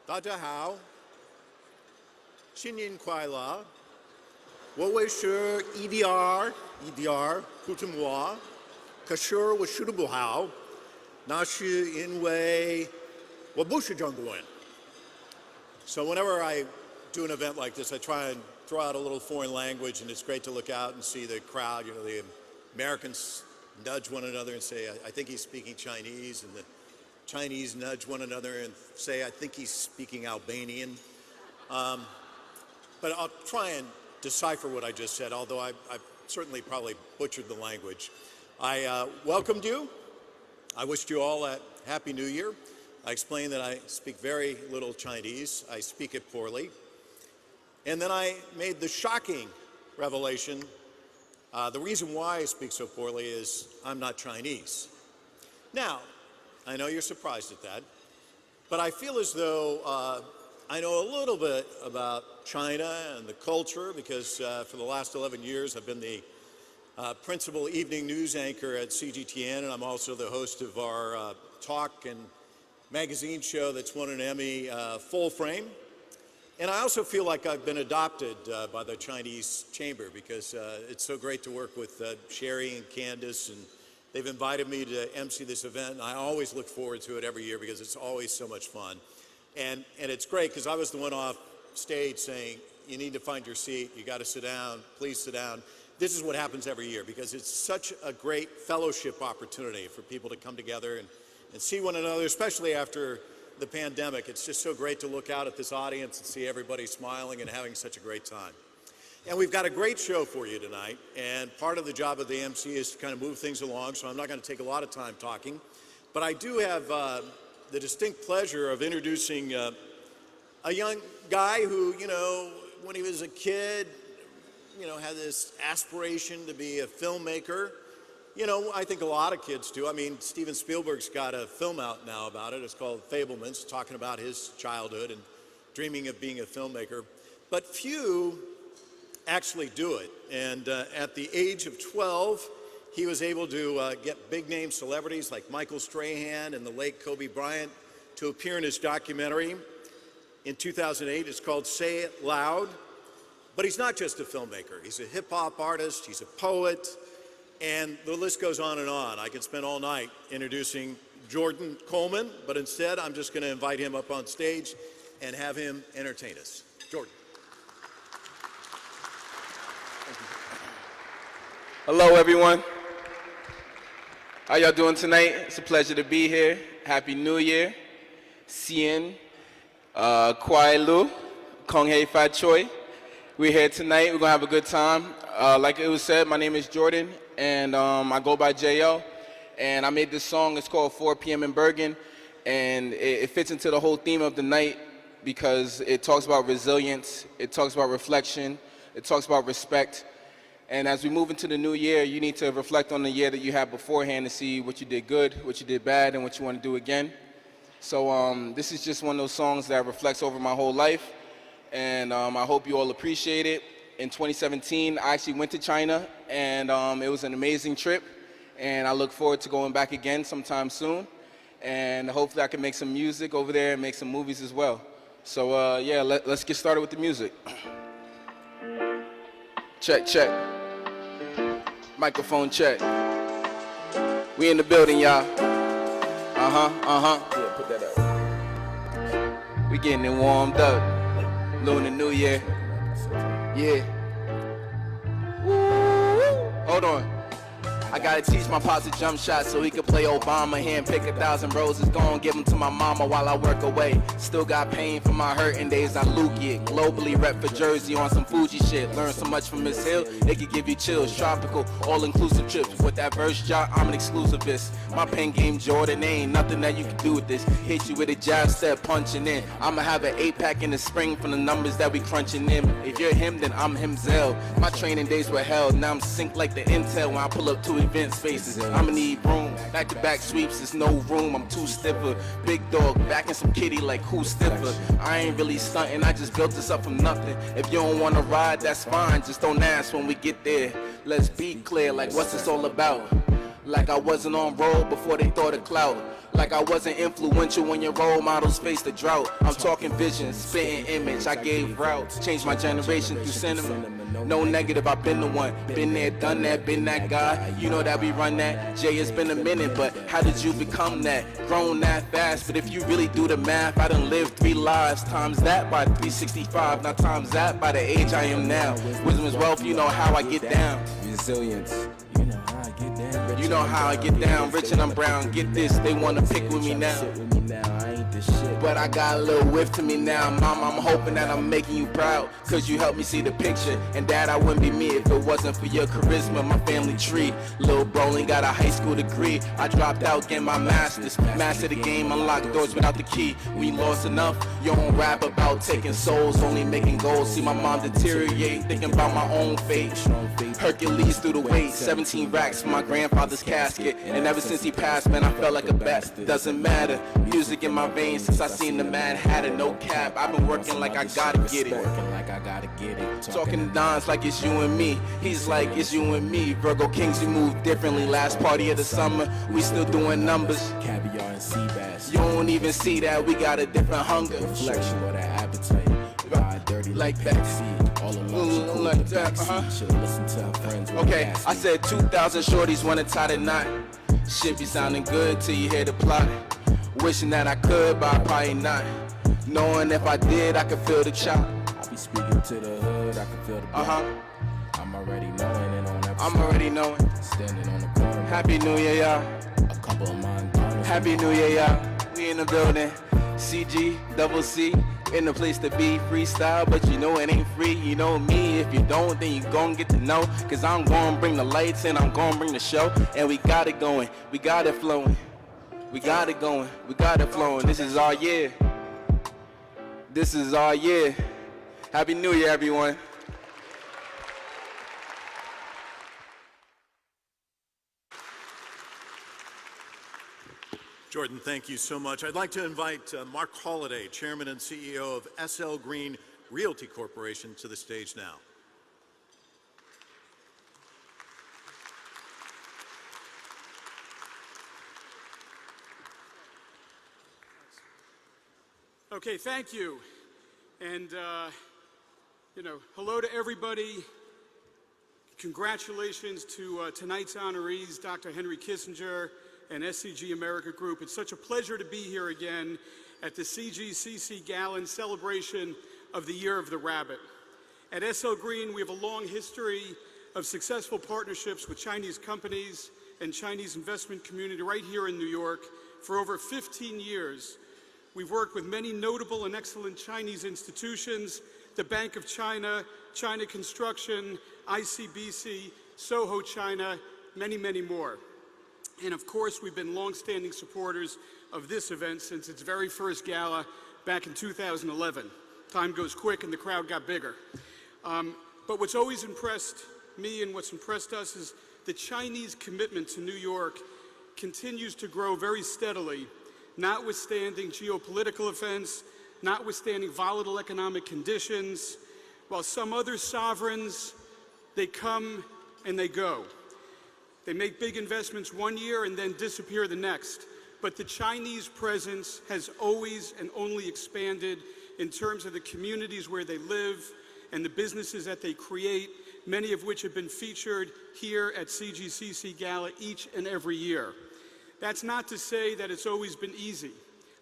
大家好，新年快乐。我是 EDR 不怎么，可是我说的不好，那是因为我不是中国人。So whenever I do an event like this, I try and throw out a little foreign language, and it's great to look out and see the crowd. You know, the Americans nudge one another and say, I think he's speaking Chinese, and the Chinese nudge one another and say, I think he's speaking Albanian. But I'll try and decipher what I just said, although I've certainly probably butchered the language. I welcomed you. I wished you all a Happy New Year. I explained that I speak very little Chinese. I speak it poorly. And then I made the shocking revelation. The reason why I speak so poorly is I'm not Chinese. Now, I know you're surprised at that, but I feel as though I know a little bit about China and the culture because for the last 11 years I've been the principal evening news anchor at CGTN, and I'm also the host of our talk and magazine show that's won an Emmy, Full Frame. And I also feel like I've been adopted by the Chinese Chamber because it's so great to work with Sherry and Candace, and they've invited me to MC this event, and I always look forward to it every year because it's always so much fun. And it's great because I was the one off stage saying, you need to find your seat, you got to sit down, please sit down. This is what happens every year because it's such a great fellowship opportunity for people to come together and see one another, especially after the pandemic. It's just so great to look out at this audience and see everybody smiling and having such a great time. And we've got a great show for you tonight, and part of the job of the MC is to kind of move things along, so I'm not going to take a lot of time talking. But I do have the distinct pleasure of introducing a young guy who, you know, when he was a kid, you know, had this aspiration to be a filmmaker. You know, I think a lot of kids do. I mean, Steven Spielberg's got a film out now about it. It's called Fablemans, talking about his childhood and dreaming of being a filmmaker. But few actually do it. And at the age of 12, he was able to get big name celebrities like Michael Strahan and the late Kobe Bryant to appear in his documentary in 2008. It's called Say It Loud. But he's not just a filmmaker. He's a hip hop artist, he's a poet, and the list goes on and on. I could spend all night introducing Jordan Coleman, but instead I'm just going to invite him up on stage and have him entertain us. Jordan. Hello, everyone. How y'all doing tonight? It's a pleasure to be here. Happy New Year. Sien, Kwai Lu, Kong Hei Fat Choi. We're here tonight. We're going to have a good time. Like it was said, my name is Jordan, and I go by JL. And I made this song. It's called 4 p.m. in Bergen. And it fits into the whole theme of the night because it talks about resilience. It talks about reflection. It talks about respect. And as we move into the new year, you need to reflect on the year that you had beforehand to see what you did good, what you did bad, and what you want to do again. So this is just one of those songs that reflects over my whole life. And I hope you all appreciate it. In 2017, I actually went to China, and it was an amazing trip. And I look forward to going back again sometime soon. And hopefully I can make some music over there and make some movies as well. So yeah, let's get started with the music. Check, check. Microphone check. We in the building, y'all. Yeah, put that up. We getting it warmed up. Lunar New Year. Yeah. Woo. Hold on. I gotta teach my pops to jump shot so he could play Obama. Hand pick 1,000 roses, go and give them to my mama while I work away. Still got pain from my hurting days, I Luke it. Globally rep for Jersey on some Fuji shit. Learn so much from Miss Hill, it could give you chills. Tropical, all-inclusive trips. With that verse job, I'm an exclusivist. My pen game Jordan, ain't nothing that you can do with this. Hit you with a jab step, punching in. I'ma have an 8-pack in the spring from the numbers that we crunching in. If you're him, then I'm himself. My training days were hell, now I'm synced like the Intel when I pull up to event spaces. I'ma need room, back-to-back sweeps, there's no room, I'm too stiffer. Big dog, backing some kitty like who's stiffer. I ain't really stunting, I just built this up from nothing. If you don't wanna ride, that's fine, just don't ask when we get there. Let's be clear, like what's this all about? Like I wasn't on roll before they thought of clout. Like I wasn't influential when your role models faced the drought. I'm talking vision, spitting image, I gave route. Changed my generation through cinema. No negative, I've been the one. Been there, done that, been that guy. You know that we run that. Jay, it's been a minute, but how did you become that? Grown that fast, but if you really do the math, I done lived 3 lives. Times that by 365, now times that by the age I am now. Wisdom is wealth, you know how I get down. Resilience, you know how I get down. You know how I get down, rich and I'm brown. Get this, they wanna pick with me now. I ain't this shit. But I got a little whiff to me now. Mama, I'm hoping that I'm making you proud, cause you helped me see the picture. And Dad, I wouldn't be me if it wasn't for your charisma, my family tree. Lil' Brolin got a high school degree. I dropped out, getting my master's. Master the game, unlock doors without the key. We lost enough, you don't rap about taking souls, only making goals. See my mom deteriorate, thinking about my own fate. Hercules through the weight, 17 racks for my grandfather's casket. And ever since he passed, man, I felt like a bat. Doesn't matter, music in my veins since I seen the Mad Hatter, no cap. I've been working like I gotta get it. Talking to Don's like it's you and me. He's like it's you and me. Virgo Kings, we move differently. Last party of the summer, we still doing numbers. Caviar and sea bass. You don't even see that, we got a different hunger. Reflection of that appetite. Ride dirty like that. All along, Like that, Should've listened to her friends. Okay, I said 2,000 shorties wanna tie the knot. Shit be sounding good till you hear the plot. Wishing that I could, but I probably not. Knowing if I did, I could feel the chop. I be speaking to the hood, I can feel the block. I'm already knowing it on episode. I'm already knowing. Standing on the corner. Happy New Year, y'all. A couple of mine partners. Happy New Year, y'all. We in the building. CGCC, in the place to be. Freestyle, but you know it ain't free. You know me, if you don't, then you gon' get to know. Cause I'm gon' bring the lights and I'm gon' bring the show. And we got it going, we got it flowing. We got it going, we got it flowing. This is our year. This is our year. Happy New Year, everyone. Jordan, thank you so much. I'd like to invite Mark Holliday, Chairman and CEO of SL Green Realty Corporation, to the stage now. Okay, thank you. And, hello to everybody. Congratulations to tonight's honorees, Dr. Henry Kissinger and SCG America Group. It's such a pleasure to be here again at the CGCC Gala in celebration of the Year of the Rabbit. At SL Green, we have a long history of successful partnerships with Chinese companies and Chinese investment community right here in New York. For over 15 years, we've worked with many notable and excellent Chinese institutions, the Bank of China, China Construction, ICBC, Soho China, many, many more. And of course, we've been longstanding supporters of this event since its very first gala back in 2011. Time goes quick and the crowd got bigger. But what's always impressed me and what's impressed us is the Chinese commitment to New York continues to grow very steadily, notwithstanding geopolitical events, notwithstanding volatile economic conditions. While some other sovereigns, they come and they go. They make big investments one year and then disappear the next. But the Chinese presence has always and only expanded in terms of the communities where they live and the businesses that they create, many of which have been featured here at CGCC Gala each and every year. That's not to say that it's always been easy.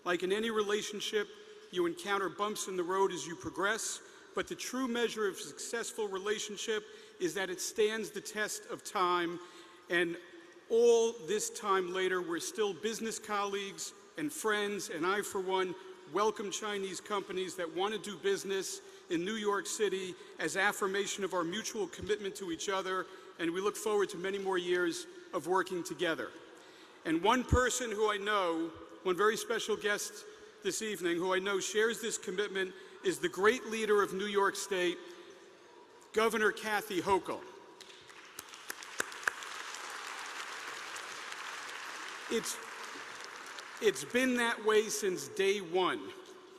Like in any relationship, you encounter bumps in the road as you progress, but the true measure of a successful relationship is that it stands the test of time. And all this time later, we're still business colleagues and friends, and I, for one, welcome Chinese companies that want to do business in New York City as affirmation of our mutual commitment to each other, and we look forward to many more years of working together. And one person who I know, one very special guest this evening, who I know shares this commitment, is the great leader of New York State, Governor Kathy Hochul. It's been that way since day one.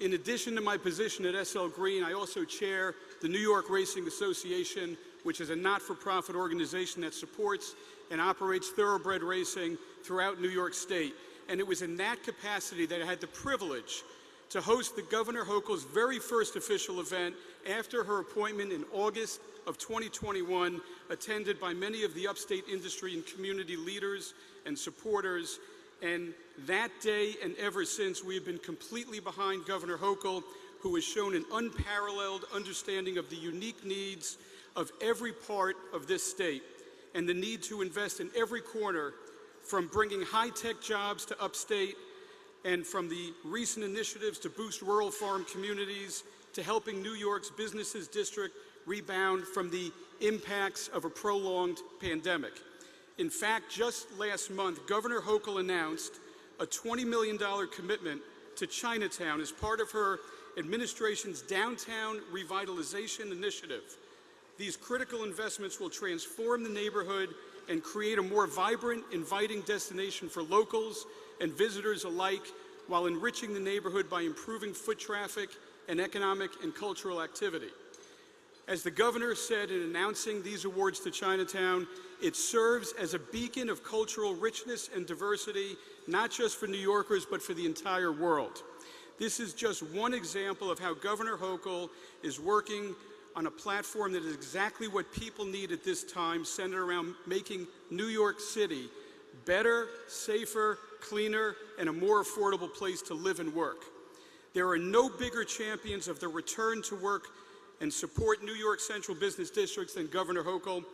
In addition to my position at SL Green, I also chair the New York Racing Association, which is a not-for-profit organization that supports and operates thoroughbred racing throughout New York State. and it was in that capacity that I had the privilege to host the Governor Hochul's very first official event after her appointment in August of 2021, attended by many of the upstate industry and community leaders and supporters. And that day and ever since, we have been completely behind Governor Hochul, who has shown an unparalleled understanding of the unique needs of every part of this state and the need to invest in every corner, from bringing high-tech jobs to upstate and from the recent initiatives to boost rural farm communities to helping New York's businesses district rebound from the impacts of a prolonged pandemic. In fact, just last month, Governor Hochul announced a $20 million commitment to Chinatown as part of her administration's Downtown Revitalization Initiative. These critical investments will transform the neighborhood and create a more vibrant, inviting destination for locals and visitors alike, while enriching the neighborhood by improving foot traffic and economic and cultural activity. As the governor said in announcing these awards to Chinatown, it serves as a beacon of cultural richness and diversity, not just for New Yorkers, but for the entire world. This is just one example of how Governor Hochul is working on a platform that is exactly what people need at this time, centered around making New York City better, safer, cleaner, and a more affordable place to live and work. There are no bigger champions of the return to work and support New York Central business districts than Governor Hochul,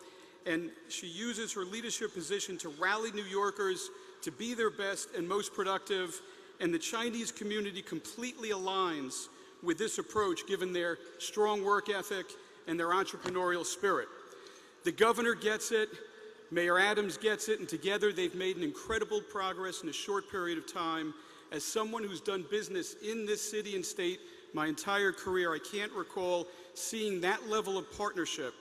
and she uses her leadership position to rally New Yorkers to be their best and most productive, and the Chinese community completely aligns with this approach given their strong work ethic and their entrepreneurial spirit. The governor gets it, Mayor Adams gets it, and together they've made an incredible progress in a short period of time. As someone who's done business in this city and state my entire career, I can't recall seeing that level of partnership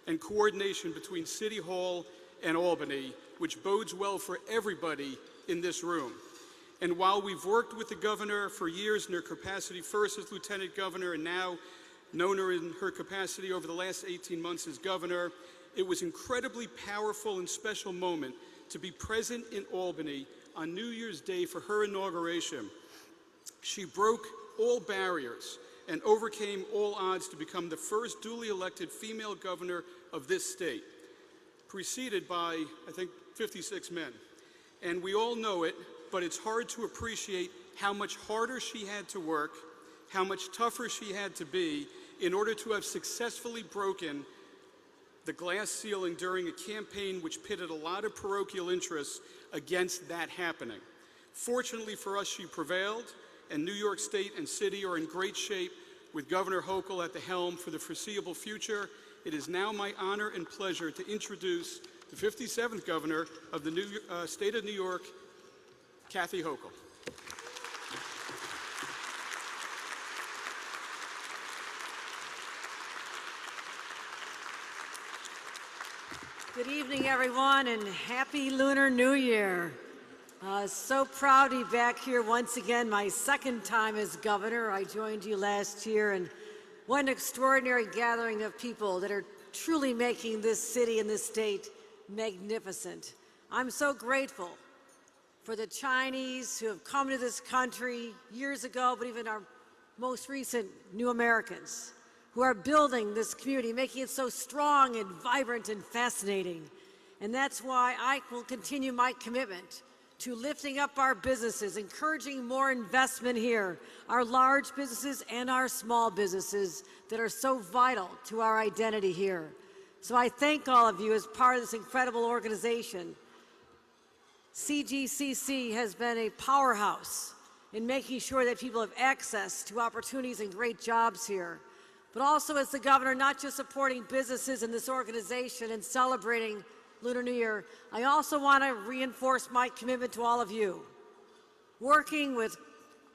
and coordination between City Hall and Albany, which bodes well for everybody in this room. And while we've worked with the governor for years in her capacity, first as lieutenant governor and now known her in her capacity over the last 18 months as governor, it was incredibly powerful and special moment to be present in Albany on New Year's Day for her inauguration. She broke all barriers and overcame all odds to become the first duly elected female governor of this state, preceded by, I think, 56 men. And we all know it, but it's hard to appreciate how much harder she had to work, how much tougher she had to be in order to have successfully broken the glass ceiling during a campaign which pitted a lot of parochial interests against that happening. Fortunately for us, she prevailed, and New York State and City are in great shape with Governor Hochul at the helm for the foreseeable future. It is now my honor and pleasure to introduce the 57th Governor of the State of New York, Kathy Hochul. Good evening, everyone, and happy Lunar New Year. So proud to be back here once again, my second time as governor. I joined you last year, and what an extraordinary gathering of people that are truly making this city and this state magnificent. I'm so grateful for the Chinese who have come to this country years ago, but even our most recent new Americans who are building this community, making it so strong and vibrant and fascinating. And that's why I will continue my commitment to lifting up our businesses, encouraging more investment here, our large businesses and our small businesses that are so vital to our identity here. So I thank all of you as part of this incredible organization. CGCC has been a powerhouse in making sure that people have access to opportunities and great jobs here. But also as the governor, not just supporting businesses in this organization and celebrating Lunar New Year, I also want to reinforce my commitment to all of you. Working with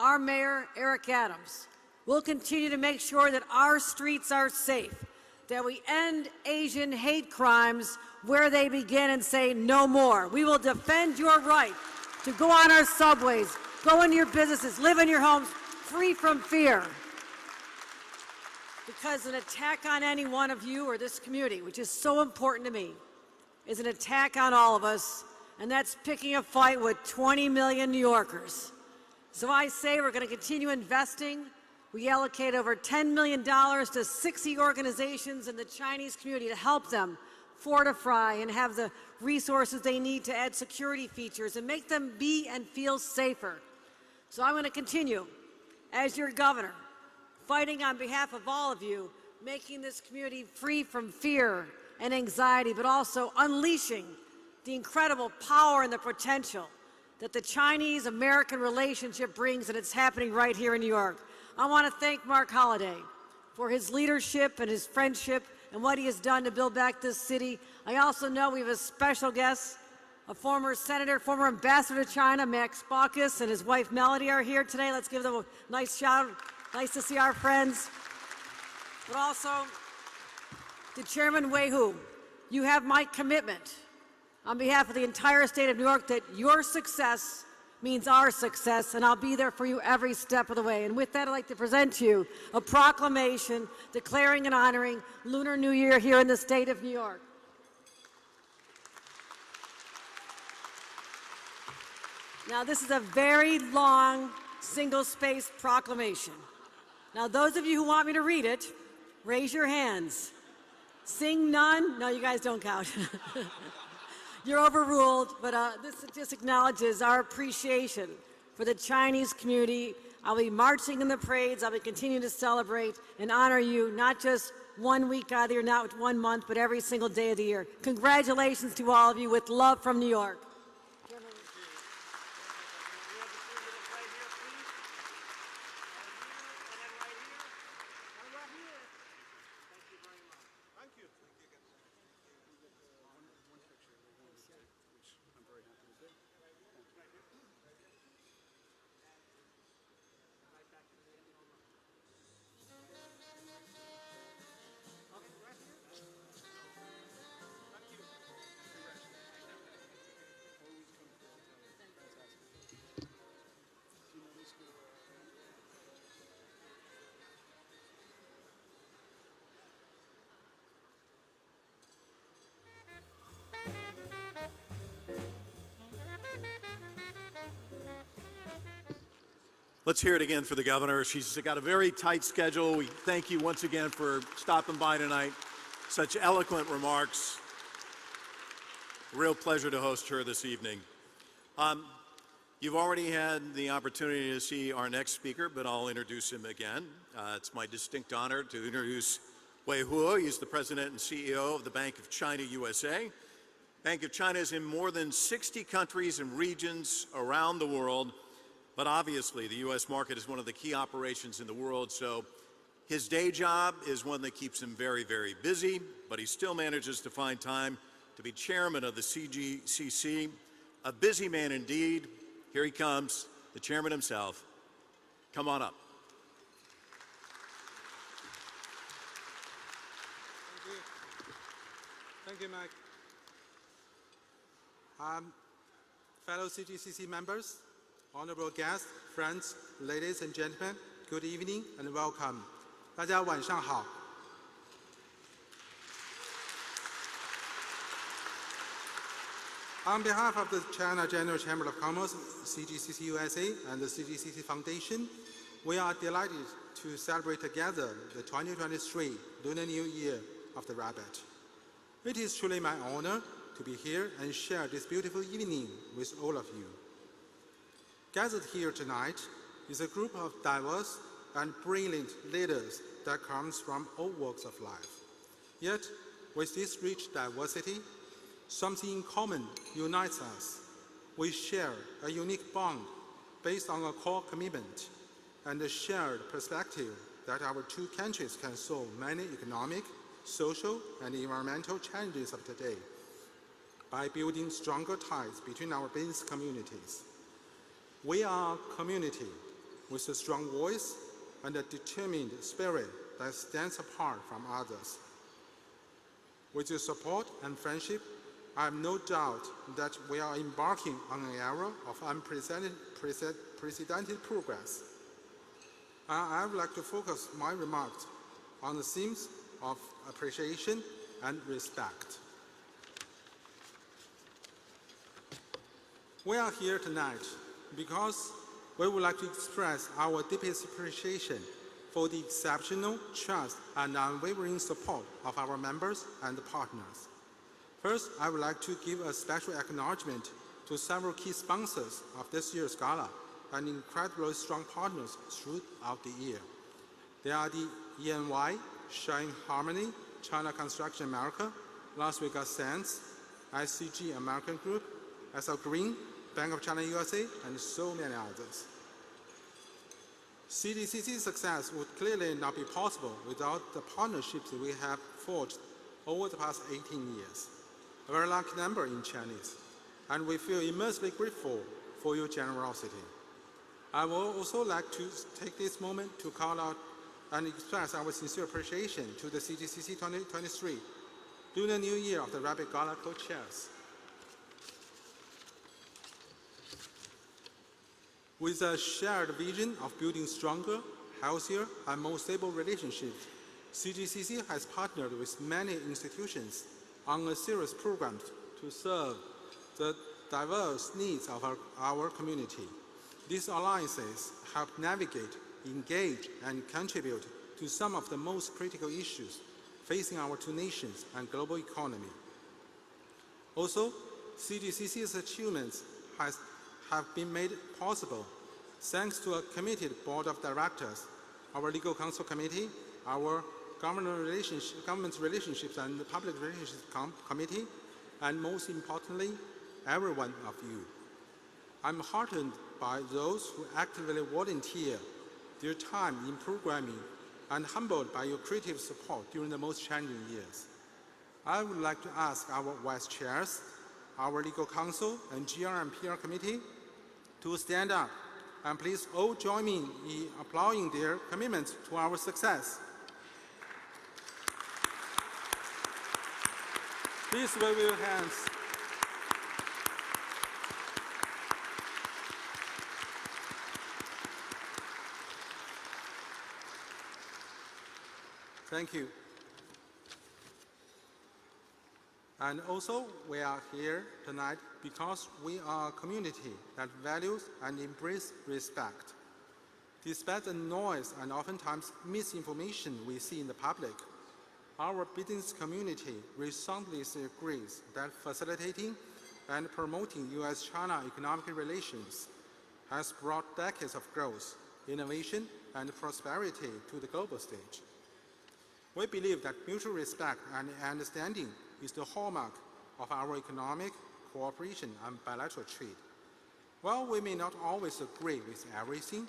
our mayor, Eric Adams, we'll continue to make sure that our streets are safe, that we end Asian hate crimes where they begin and say no more. We will defend your right to go on our subways, go into your businesses, live in your homes, free from fear. Because an attack on any one of you or this community, which is so important to me, is an attack on all of us, and that's picking a fight with 20 million New Yorkers. So I say we're going to continue investing. We allocate over $10 million to 60 organizations in the Chinese community to help them fortify and have the resources they need to add security features and make them be and feel safer. So I'm going to continue, as your governor, fighting on behalf of all of you, making this community free from fear and anxiety, but also unleashing the incredible power and the potential that the Chinese-American relationship brings, and it's happening right here in New York. I want to thank Mark Holliday for his leadership and his friendship and what he has done to build back this city. I also know we have a special guest, a former senator, former ambassador to China, Max Baucus, and his wife Melody are here today. Let's give them a nice shout. Nice to see our friends. But also, to Chairman Wei Hu, you have my commitment on behalf of the entire state of New York that your success means our success, and I'll be there for you every step of the way. And with that, I'd like to present to you a proclamation declaring and honoring Lunar New Year here in the state of New York. Now, this is a very long, single-spaced proclamation. Now, those of you who want me to read it, raise your hands. Sing none? No, you guys don't count. You're overruled, but this just acknowledges our appreciation for the Chinese community. I'll be marching in the parades. I'll be continuing to celebrate and honor you, not just 1 week out of the year, not 1 month, but every single day of the year. Congratulations to all of you with love from New York. Let's hear it again for the governor. She's got a very tight schedule. We thank you once again for stopping by tonight. Such eloquent remarks. Real pleasure to host her this evening. You've already had the opportunity to see our next speaker, but I'll introduce him again. It's my distinct honor to introduce Wei Hu. He's the president and CEO of the Bank of China USA. Bank of China is in more than 60 countries and regions around the world. But obviously, the U.S. market is one of the key operations in the world, so his day job is one that keeps him very, very busy, but he still manages to find time to be chairman of the CGCC. A busy man indeed. Here he comes, the chairman himself. Come on up. Thank you, Mike. Fellow CGCC members, honorable guests, friends, ladies and gentlemen, good evening and welcome. 大家晚上好。On behalf of the China General Chamber of Commerce, CGCC USA, and the CGCC Foundation, we are delighted to celebrate together the 2023 Lunar New Year of the Rabbit. It is truly my honor to be here and share this beautiful evening with all of you. Gathered here tonight is a group of diverse and brilliant leaders that comes from all walks of life. Yet, with this rich diversity, something in common unites us. We share a unique bond based on a core commitment and a shared perspective that our two countries can solve many economic, social, and environmental challenges of today by building stronger ties between our business communities. We are a community with a strong voice and a determined spirit that stands apart from others. With your support and friendship, I have no doubt that we are embarking on an era of unprecedented progress. I would like to focus my remarks on the themes of appreciation and respect. We are here tonight because we would like to express our deepest appreciation for the exceptional trust and unwavering support of our members and partners. First, I would like to give a special acknowledgement to several key sponsors of this year's gala and incredibly strong partners throughout the year. They are the ENY, Shine Harmony, China Construction America, Las Vegas Sands, SCG American Group, SL Green, Bank of China USA, and so many others. CGCC's success would clearly not be possible without the partnerships we have forged over the past 18 years. A very lucky number in Chinese, and we feel immensely grateful for your generosity. I would also like to take this moment to call out and express our sincere appreciation to the CGCC 2023 Lunar New Year of the Rabbit Gala co-chairs. With a shared vision of building stronger, healthier, and more stable relationships, CGCC has partnered with many institutions on a series of programs to serve the diverse needs of our community. These alliances help navigate, engage, and contribute to some of the most critical issues facing our two nations and global economy. Also, CGCC's achievements have been made possible thanks to a committed board of directors, our legal counsel committee, our government relationships and public relations committee, and most importantly, every one of you. I'm heartened by those who actively volunteer their time in programming and humbled by your creative support during the most challenging years. I would like to ask our vice chairs, our legal counsel, and GR and PR committee to stand up, and please all join me in applauding their commitment to our success. Please wave your hands. Thank you. And also, we are here tonight because we are a community that values and embraces respect. Despite the noise and oftentimes misinformation we see in the public, our business community resoundingly agrees that facilitating and promoting U.S.-China economic relations has brought decades of growth, innovation, and prosperity to the global stage. We believe that mutual respect and understanding is the hallmark of our economic cooperation and bilateral trade. While we may not always agree with everything,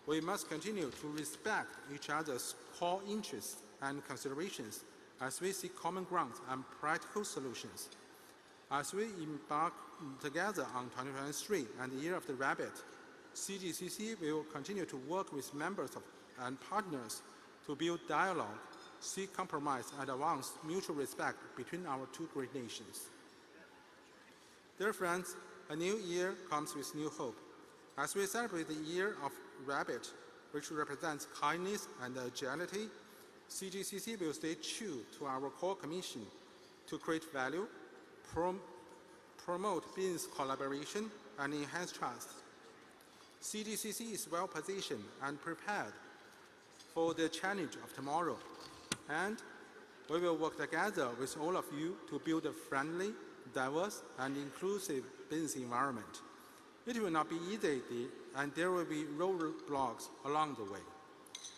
we must continue to respect each other's core interests and considerations as we seek common ground and practical solutions. As we embark together on 2023 and the Year of the Rabbit, CGCC will continue to work with members and partners to build dialogue, seek compromise, and advance mutual respect between our two great nations. Dear friends, a new year comes with new hope. As we celebrate the Year of Rabbit, which represents kindness and agility, CGCC will stay true to our core commission to create value, promote business collaboration, and enhance trust. CGCC is well positioned and prepared for the challenge of tomorrow, and we will work together with all of you to build a friendly, diverse, and inclusive business environment. It will not be easy, and there will be roadblocks along the way,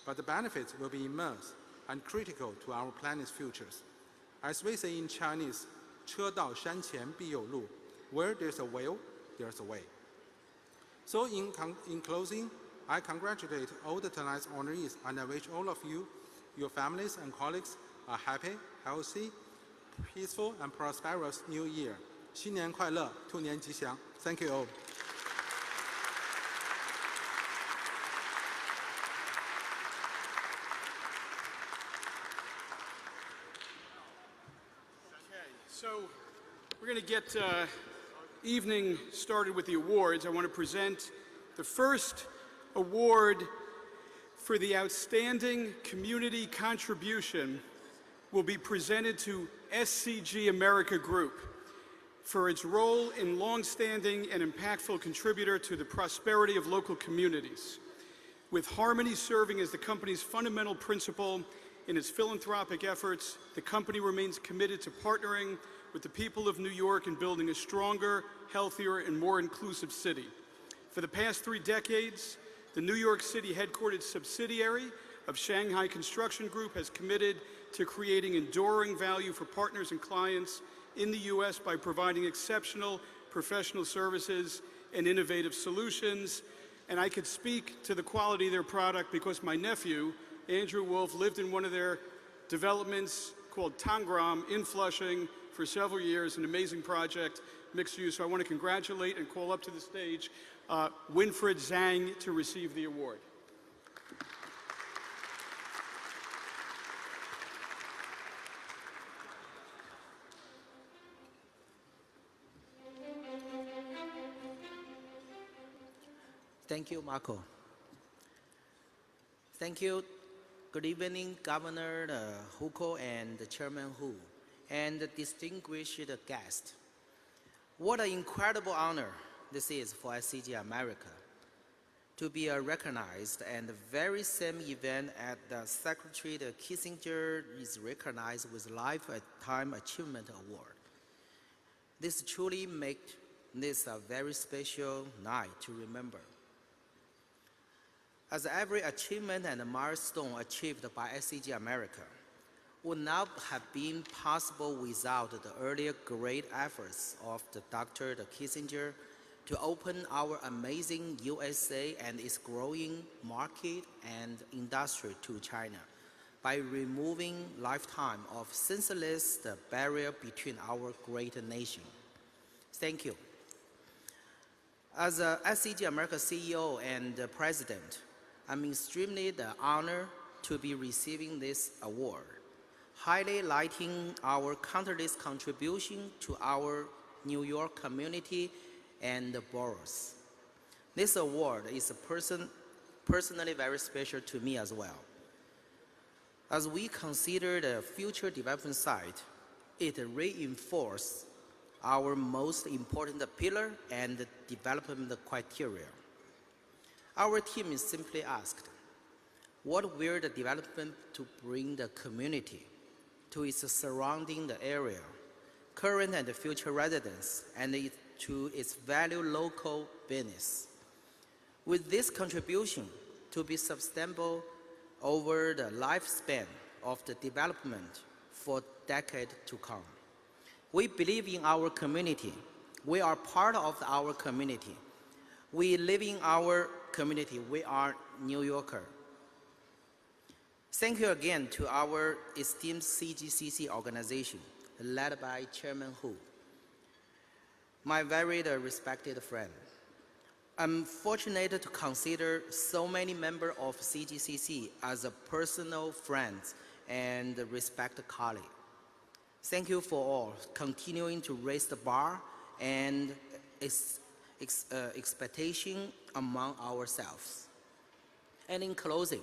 but the benefits will be immense and critical to our planet's futures. As we say in Chinese, 车到山前必有路. Where there's a will, there's a way. So in closing, I congratulate all the tonight's honorees, and I wish all of you, your families and colleagues, a happy, healthy, peaceful, and prosperous New Year. 新年快乐，兔年吉祥. Thank you all. So we're going to get evening started with the awards. I want to present the first award for the outstanding community contribution will be presented to SCG America Group for its role in longstanding and impactful contributor to the prosperity of local communities. With harmony serving as the company's fundamental principle in its philanthropic efforts, the company remains committed to partnering with the people of New York in building a stronger, healthier, and more inclusive city. For the past 3 decades, the New York City headquartered subsidiary of Shanghai Construction Group has committed to creating enduring value for partners and clients in the U.S. by providing exceptional professional services and innovative solutions. And I could speak to the quality of their product because my nephew, Andrew Wolf, lived in one of their developments called Tangram in Flushing for several years, an amazing project, mixed use. So I want to congratulate and call up to the stage Winfred Zhang to receive the award. Thank you, Marco. Thank you. Good evening, Governor Huko and Chairman Hu, and the distinguished guests. What an incredible honor this is for SCG America to be recognized, and the very same event at the Secretary Kissinger is recognized with Lifetime Achievement Award. This truly makes this a very special night to remember. As every achievement and milestone achieved by SCG America would not have been possible without the earlier great efforts of Dr. Kissinger to open our amazing USA and its growing market and industry to China by removing lifetime of senseless barrier between our great nation. Thank you. As a SCG America CEO and President, I'm extremely honored to be receiving this award, highlighting our countless contribution to our New York community and boroughs. This award is personally very special to me as well. As we consider the future development site, it reinforces our most important pillar and development criteria. Our team is simply asked, what will the development to bring the community to its surrounding area, current and future residents, and to its value local business? With this contribution to be sustainable over the lifespan of the development for decades to come. We believe in our community. We are part of our community. We live in our community. We are New Yorkers. Thank you again to our esteemed CGCC organization, led by Chairman Hu, my very respected friend. I'm fortunate to consider so many members of CGCC as a personal friends and respected colleague. Thank you for all continuing to raise the bar and expectation among ourselves. And in closing,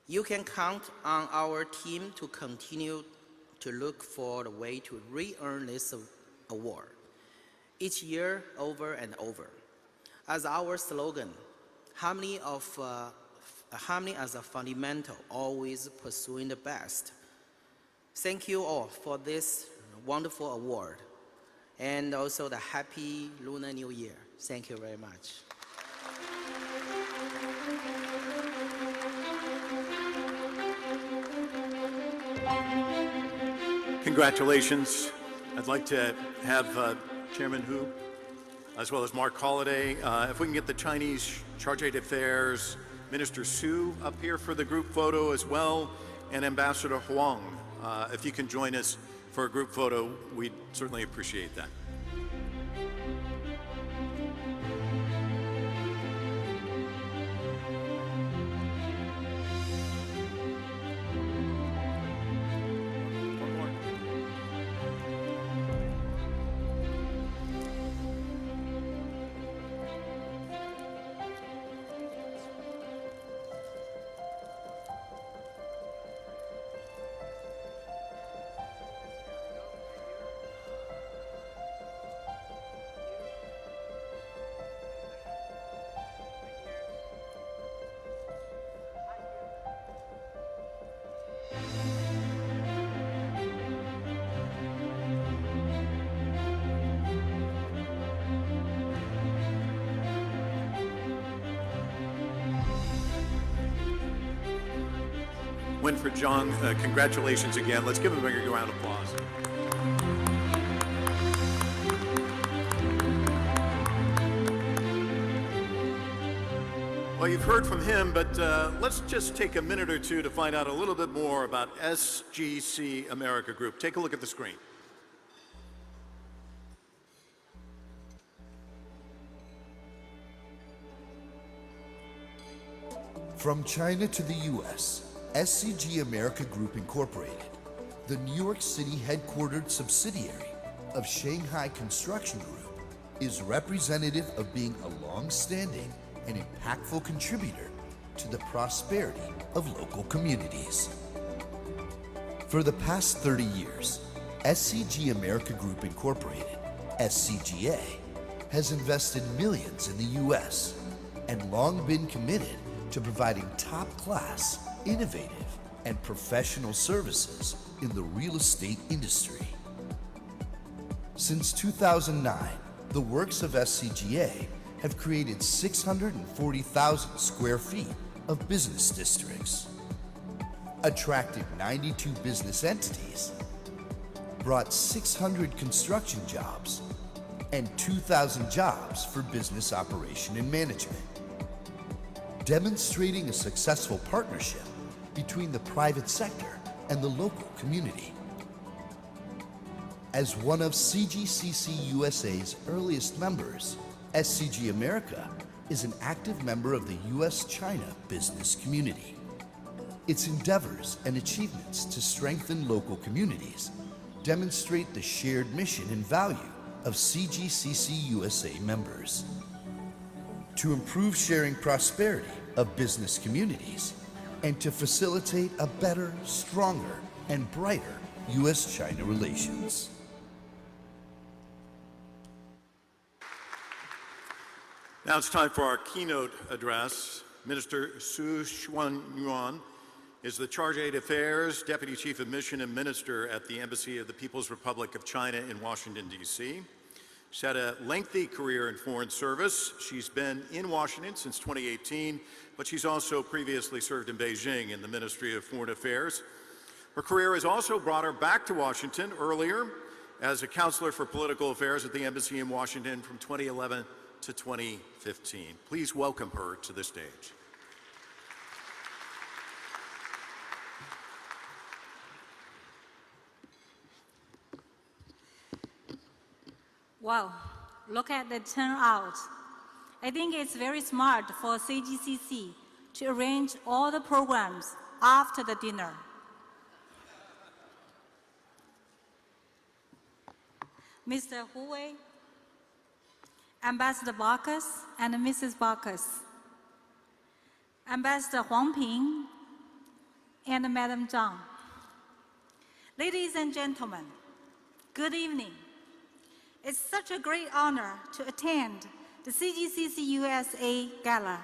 you can count on our team to continue to look for a way to re-earn this award each year over and over. As our slogan, harmony as a fundamental, always pursuing the best. Thank you all for this wonderful award, and also the happy Lunar New Year. Thank you very much. Congratulations. I'd like to have Chairman Hu, as well as Mark Holliday. If we can get the Chinese Chargé d'Affaires, Minister Su up here for the group photo as well, and Ambassador Huang. If you can join us for a group photo, we'd certainly appreciate that. Winfred Zhang, congratulations again. Let's give him a big round of applause. Well, you've heard from him, but let's just take a minute or two to find out a little bit more about SGC America Group. Take a look at the screen. From China to the U.S., SCG America Group Incorporated, the New York City headquartered subsidiary of Shanghai Construction Group, is representative of being a long-standing and impactful contributor to the prosperity of local communities. For the past 30 years, SCG America Group Incorporated, SCGA, has invested millions in the U.S. and long been committed to providing top-class, innovative, and professional services in the real estate industry. Since 2009, the works of SCGA have created 640,000 square feet of business districts, attracted 92 business entities, brought 600 construction jobs, and 2,000 jobs for business operation and management, demonstrating a successful partnership between the private sector and the local community. As one of CGCC USA's earliest members, SCG America is an active member of the U.S.-China business community. Its endeavors and achievements to strengthen local communities demonstrate the shared mission and value of CGCC USA members. To improve sharing prosperity of business communities and to facilitate a better, stronger, and brighter U.S.-China relations. Now it's time for our keynote address. Minister Su Xuanyuan is the Chargé d'Affaires, Deputy Chief of Mission and Minister at the Embassy of the People's Republic of China in Washington, D.C. She's had a lengthy career in foreign service. She's been in Washington since 2018, but she's also previously served in Beijing in the Ministry of Foreign Affairs. Her career has also brought her back to Washington earlier as a counselor for political affairs at the Embassy in Washington from 2011 to 2015. Please welcome her to the stage. Wow, look at the turnout. I think it's very smart for CGCC to arrange all the programs after the dinner. Mr. Hu Wei, Ambassador Baucus and Mrs. Baucus, Ambassador Huang Ping and Madam Zhang. Ladies and gentlemen, good evening. It's such a great honor to attend the CGCC USA Gala.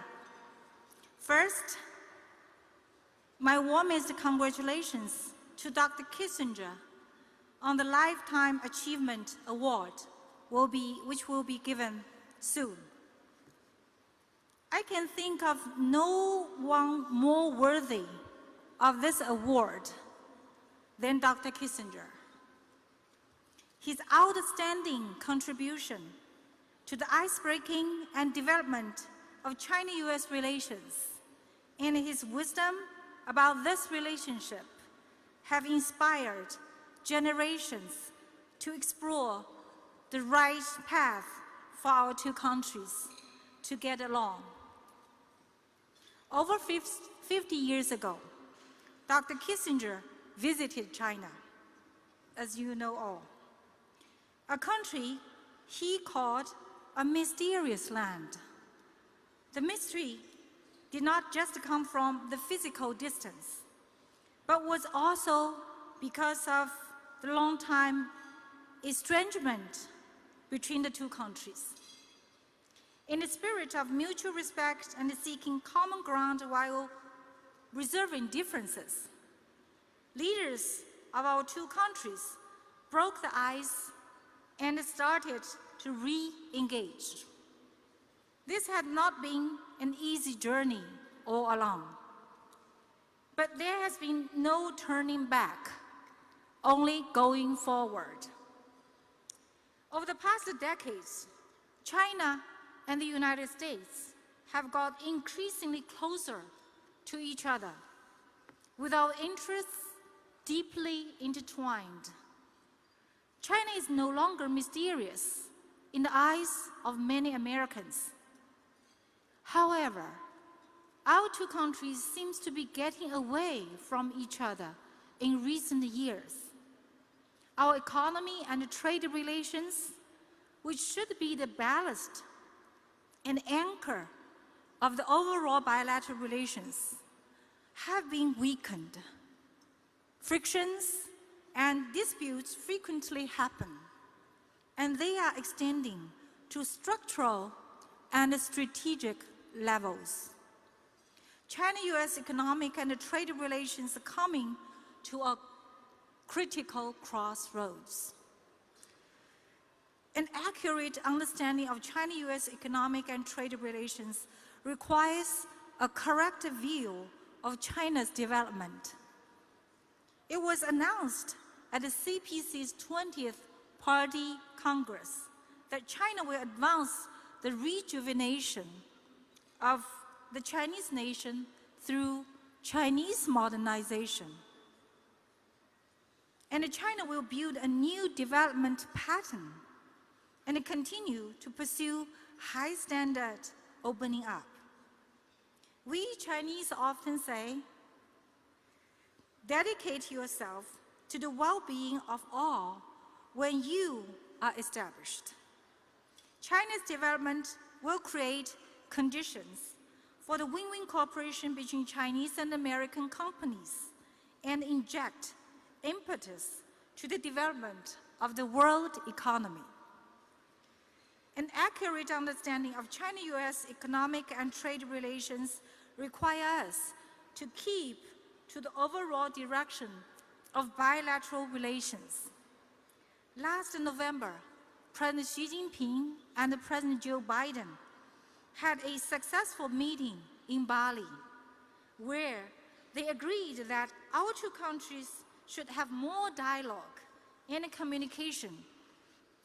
First, my warmest congratulations to Dr. Kissinger on the Lifetime Achievement Award, which will be given soon. I can think of no one more worthy of this award than Dr. Kissinger. His outstanding contribution to the icebreaking and development of China-US relations and his wisdom about this relationship have inspired generations to explore the right path for our two countries to get along. Over 50 years ago, Dr. Kissinger visited China, as you know all, a country he called a mysterious land. The mystery did not just come from the physical distance, but was also because of the long-time estrangement between the two countries. In the spirit of mutual respect and seeking common ground while reserving differences, leaders of our two countries broke the ice and started to re-engage. This had not been an easy journey all along. But there has been no turning back, only going forward. Over the past decades, China and the United States have got increasingly closer to each other, with our interests deeply intertwined. China is no longer mysterious in the eyes of many Americans. However, our two countries seem to be getting away from each other in recent years. Our economy and trade relations, which should be the ballast and anchor of the overall bilateral relations, have been weakened. Frictions and disputes frequently happen, and they are extending to structural and strategic levels. China-US economic and trade relations are coming to a critical crossroads. An accurate understanding of China-US economic and trade relations requires a correct view of China's development. It was announced at the CPC's 20th Party Congress that China will advance the rejuvenation of the Chinese nation through Chinese modernization. And China will build a new development pattern and continue to pursue high standard opening up. We Chinese often say, dedicate yourself to the well-being of all when you are established. China's development will create conditions for the win-win cooperation between Chinese and American companies and inject impetus to the development of the world economy. An accurate understanding of China-US economic and trade relations require us to keep to the overall direction of bilateral relations. Last November, President Xi Jinping and President Joe Biden had a successful meeting in Bali, where they agreed that our two countries should have more dialogue and communication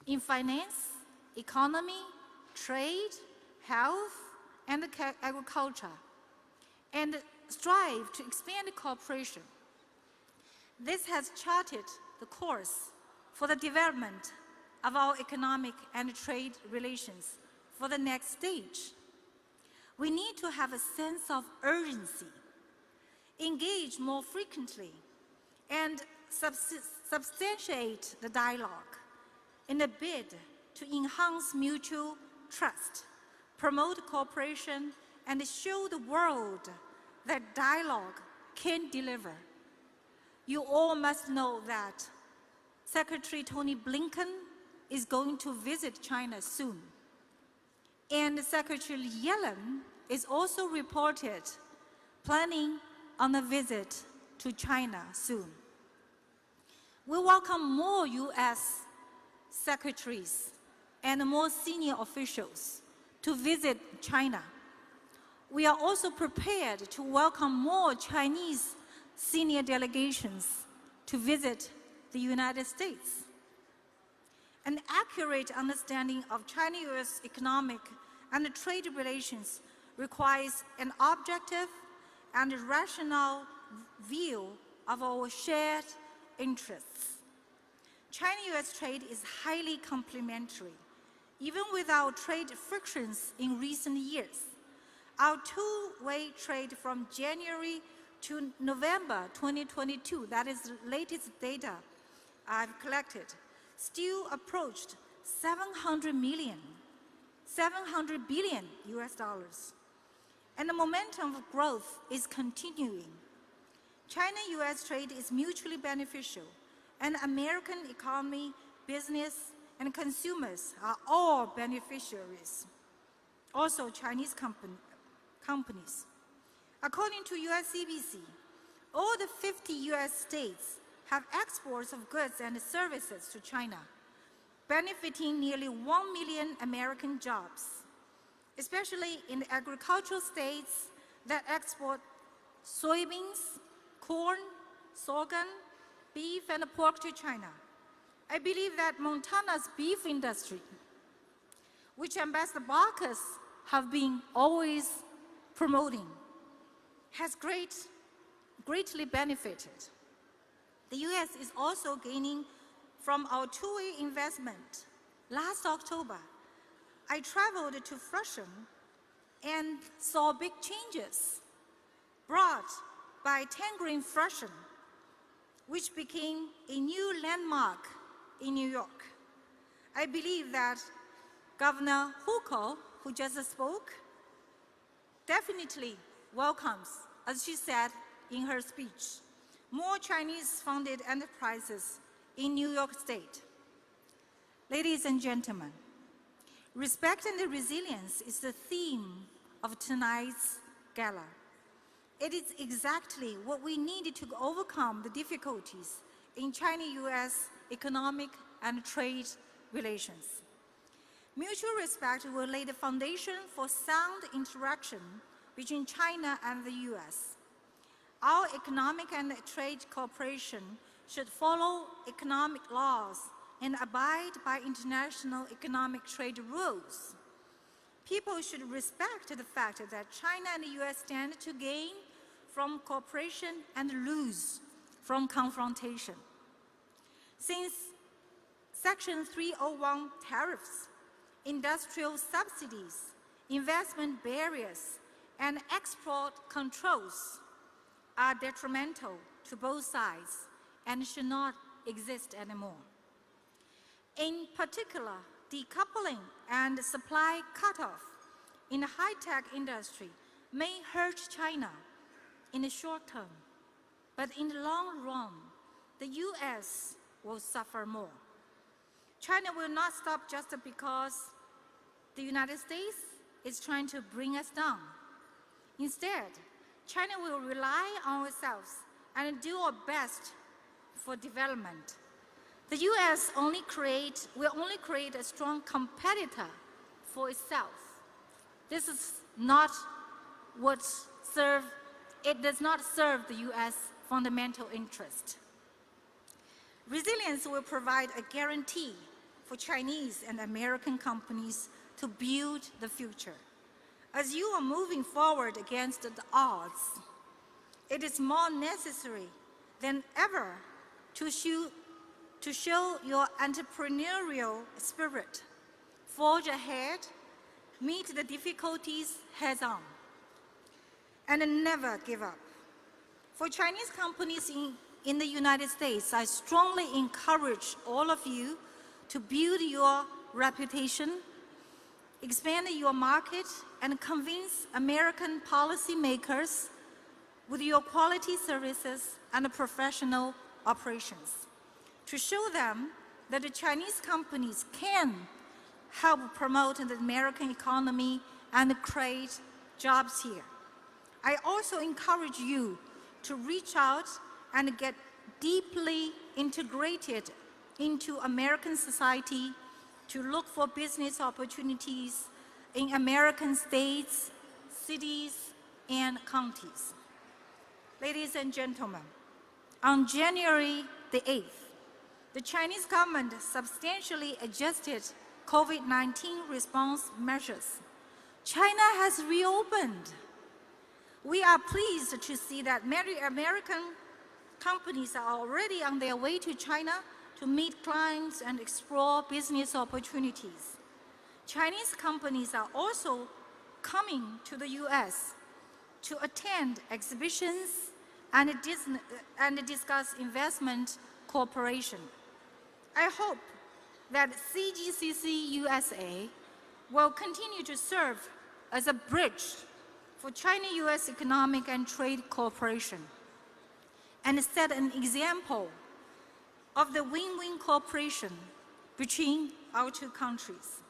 in finance, economy, trade, health, and agriculture, and strive to expand cooperation. This has charted the course for the development of our economic and trade relations for the next stage. We need to have a sense of urgency, engage more frequently, and substantiate the dialogue in a bid to enhance mutual trust, promote cooperation, and show the world that dialogue can deliver. You all must know that Secretary Tony Blinken is going to visit China soon. And Secretary Yellen is also reported planning on a visit to China soon. We welcome more US secretaries and more senior officials to visit China. We are also prepared to welcome more Chinese senior delegations to visit the United States. An accurate understanding of China-US economic and trade relations requires an objective and rational view of our shared interests. China-US trade is highly complementary. Even without trade frictions in recent years, our two-way trade from January to November 2022, that is the latest data I've collected, still approached 700 billion US dollars. And the momentum of growth is continuing. China-US trade is mutually beneficial, and American economy, business, and consumers are all beneficiaries. Also, Chinese companies. According to US CBC, all the 50 US states have exports of goods and services to China, benefiting nearly 1 million American jobs, especially in the agricultural states that export soybeans, corn, sorghum, beef, and pork to China. I believe that Montana's beef industry, which Ambassador Barkas have been always promoting, has greatly benefited. The U.S. is also gaining from our two-way investment. Last October, I traveled to Flushing and saw big changes brought by Tangerine Flushing, which became a new landmark in New York. I believe that Governor Hochul, who just spoke, definitely welcomes, as she said in her speech, more Chinese-funded enterprises in New York State. Ladies and gentlemen, respect and resilience is the theme of tonight's gala. It is exactly what we needed to overcome the difficulties in China-US economic and trade relations. Mutual respect will lay the foundation for sound interaction between China and the US. Our economic and trade cooperation should follow economic laws and abide by international economic trade rules. People should respect the fact that China and the US stand to gain from cooperation and lose from confrontation. Since Section 301 tariffs, industrial subsidies, investment barriers, and export controls are detrimental to both sides and should not exist anymore. In particular, decoupling and supply cutoff in the high-tech industry may hurt China in the short term, but in the long run, the US will suffer more. China will not stop just because the United States is trying to bring us down. Instead, China will rely on ourselves and do our best for development. The US will only create a strong competitor for itself. This is not it does not serve the US fundamental interest. Resilience will provide a guarantee for Chinese and American companies to build the future. As you are moving forward against the odds, it is more necessary than ever to show your entrepreneurial spirit, forge ahead, meet the difficulties head-on, and never give up. For Chinese companies in the United States, I strongly encourage all of you to build your reputation, expand your market, and convince American policymakers with your quality services and professional operations to show them that the Chinese companies can help promote the American economy and create jobs here. I also encourage you to reach out and get deeply integrated into American society to look for business opportunities in American states, cities, and counties. Ladies and gentlemen, on January the 8th, the Chinese government substantially adjusted COVID-19 response measures. China has reopened. We are pleased to see that many American companies are already on their way to China to meet clients and explore business opportunities. Chinese companies are also coming to the US to attend exhibitions and discuss investment cooperation. I hope that CGCC USA will continue to serve as a bridge for China-US economic and trade cooperation and set an example of the win-win cooperation between our two countries.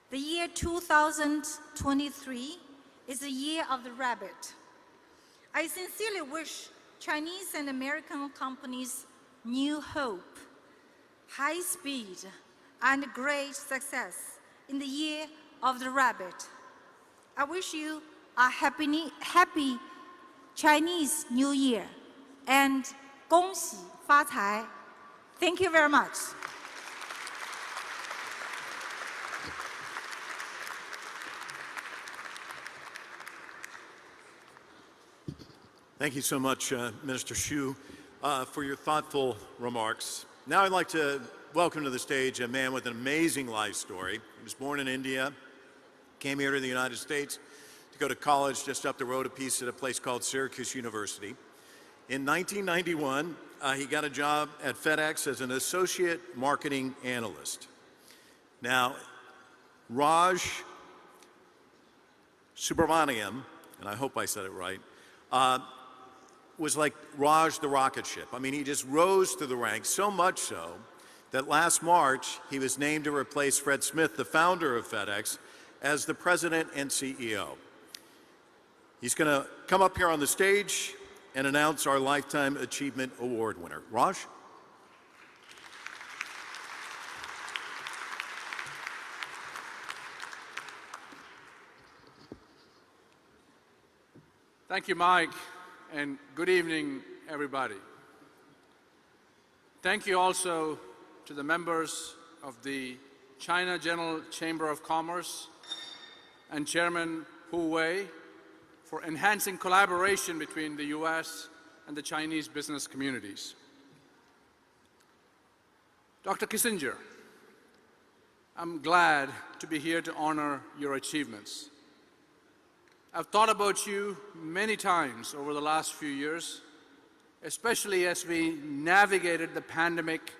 The year 2023 is the year of the rabbit. I sincerely wish Chinese and American companies new hope, high speed, and great success in the year of the rabbit. I wish you a happy Chinese New Year. and 恭喜发财. Thank you very much. Thank you so much, Minister Xu, for your thoughtful remarks. Now I'd like to welcome to the stage a man with an amazing life story. He was born in India, came here to the United States to go to college just up the road a piece at a place called Syracuse University. In 1991, he got a job at FedEx as an associate marketing analyst. Now, Raj Subramaniam, and I hope I said it right, was like Raj the rocket ship. I mean, he just rose through the ranks, so much so that last March, he was named to replace Fred Smith, the founder of FedEx, as the president and CEO. He's going to come up here on the stage and announce our Lifetime Achievement Award winner. Raj? Thank you, Mike, and good evening, everybody. Thank you also to the members of the China General Chamber of Commerce and Chairman Hu Wei for enhancing collaboration between the U.S. and the Chinese business communities. Dr. Kissinger, I'm glad to be here to honor your achievements. I've thought about you many times over the last few years, especially as we navigated the pandemic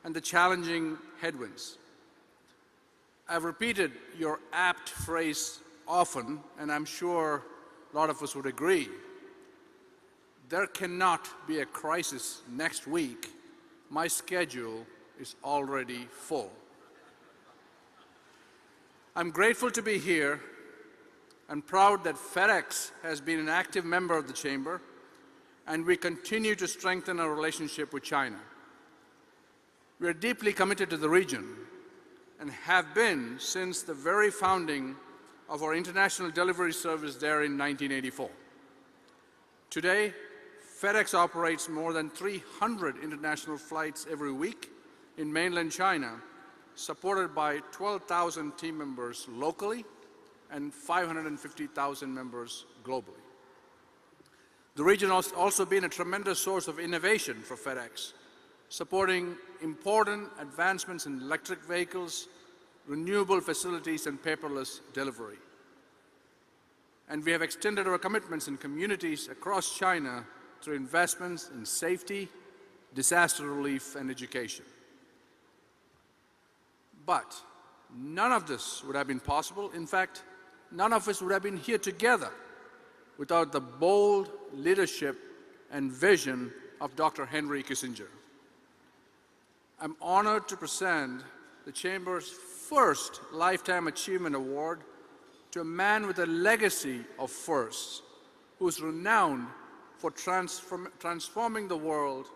and the challenging headwinds. I've repeated your apt phrase often, and I'm sure a lot of us would agree. There cannot be a crisis next week. My schedule is already full. I'm grateful to be here and proud that FedEx has been an active member of the Chamber, and we continue to strengthen our relationship with China. We are deeply committed to the region and have been since the very founding of our international delivery service there in 1984. Today, FedEx operates more than 300 international flights every week in mainland China, supported by 12,000 team members locally and 550,000 members globally. The region has also been a tremendous source of innovation for FedEx, supporting important advancements in electric vehicles, renewable facilities, and paperless delivery. And we have extended our commitments in communities across China through investments in safety, disaster relief, and education. But none of this would have been possible. In fact, none of us would have been here together without the bold leadership and vision of Dr. Henry Kissinger. I'm honored to present the Chamber's first Lifetime Achievement Award to a man with a legacy of firsts, who is renowned for transforming the world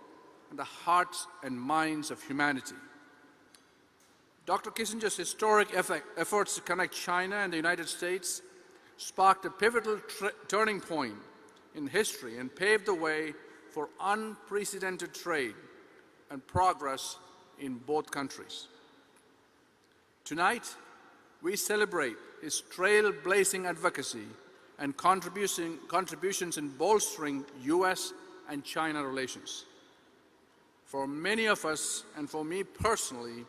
and the hearts and minds of humanity. Dr. Kissinger's historic efforts to connect China and the United States sparked a pivotal turning point in history and paved the way for unprecedented trade and progress in both countries. Tonight, we celebrate his trailblazing advocacy and contributions in bolstering U.S. and China relations. For many of us, and for me personally,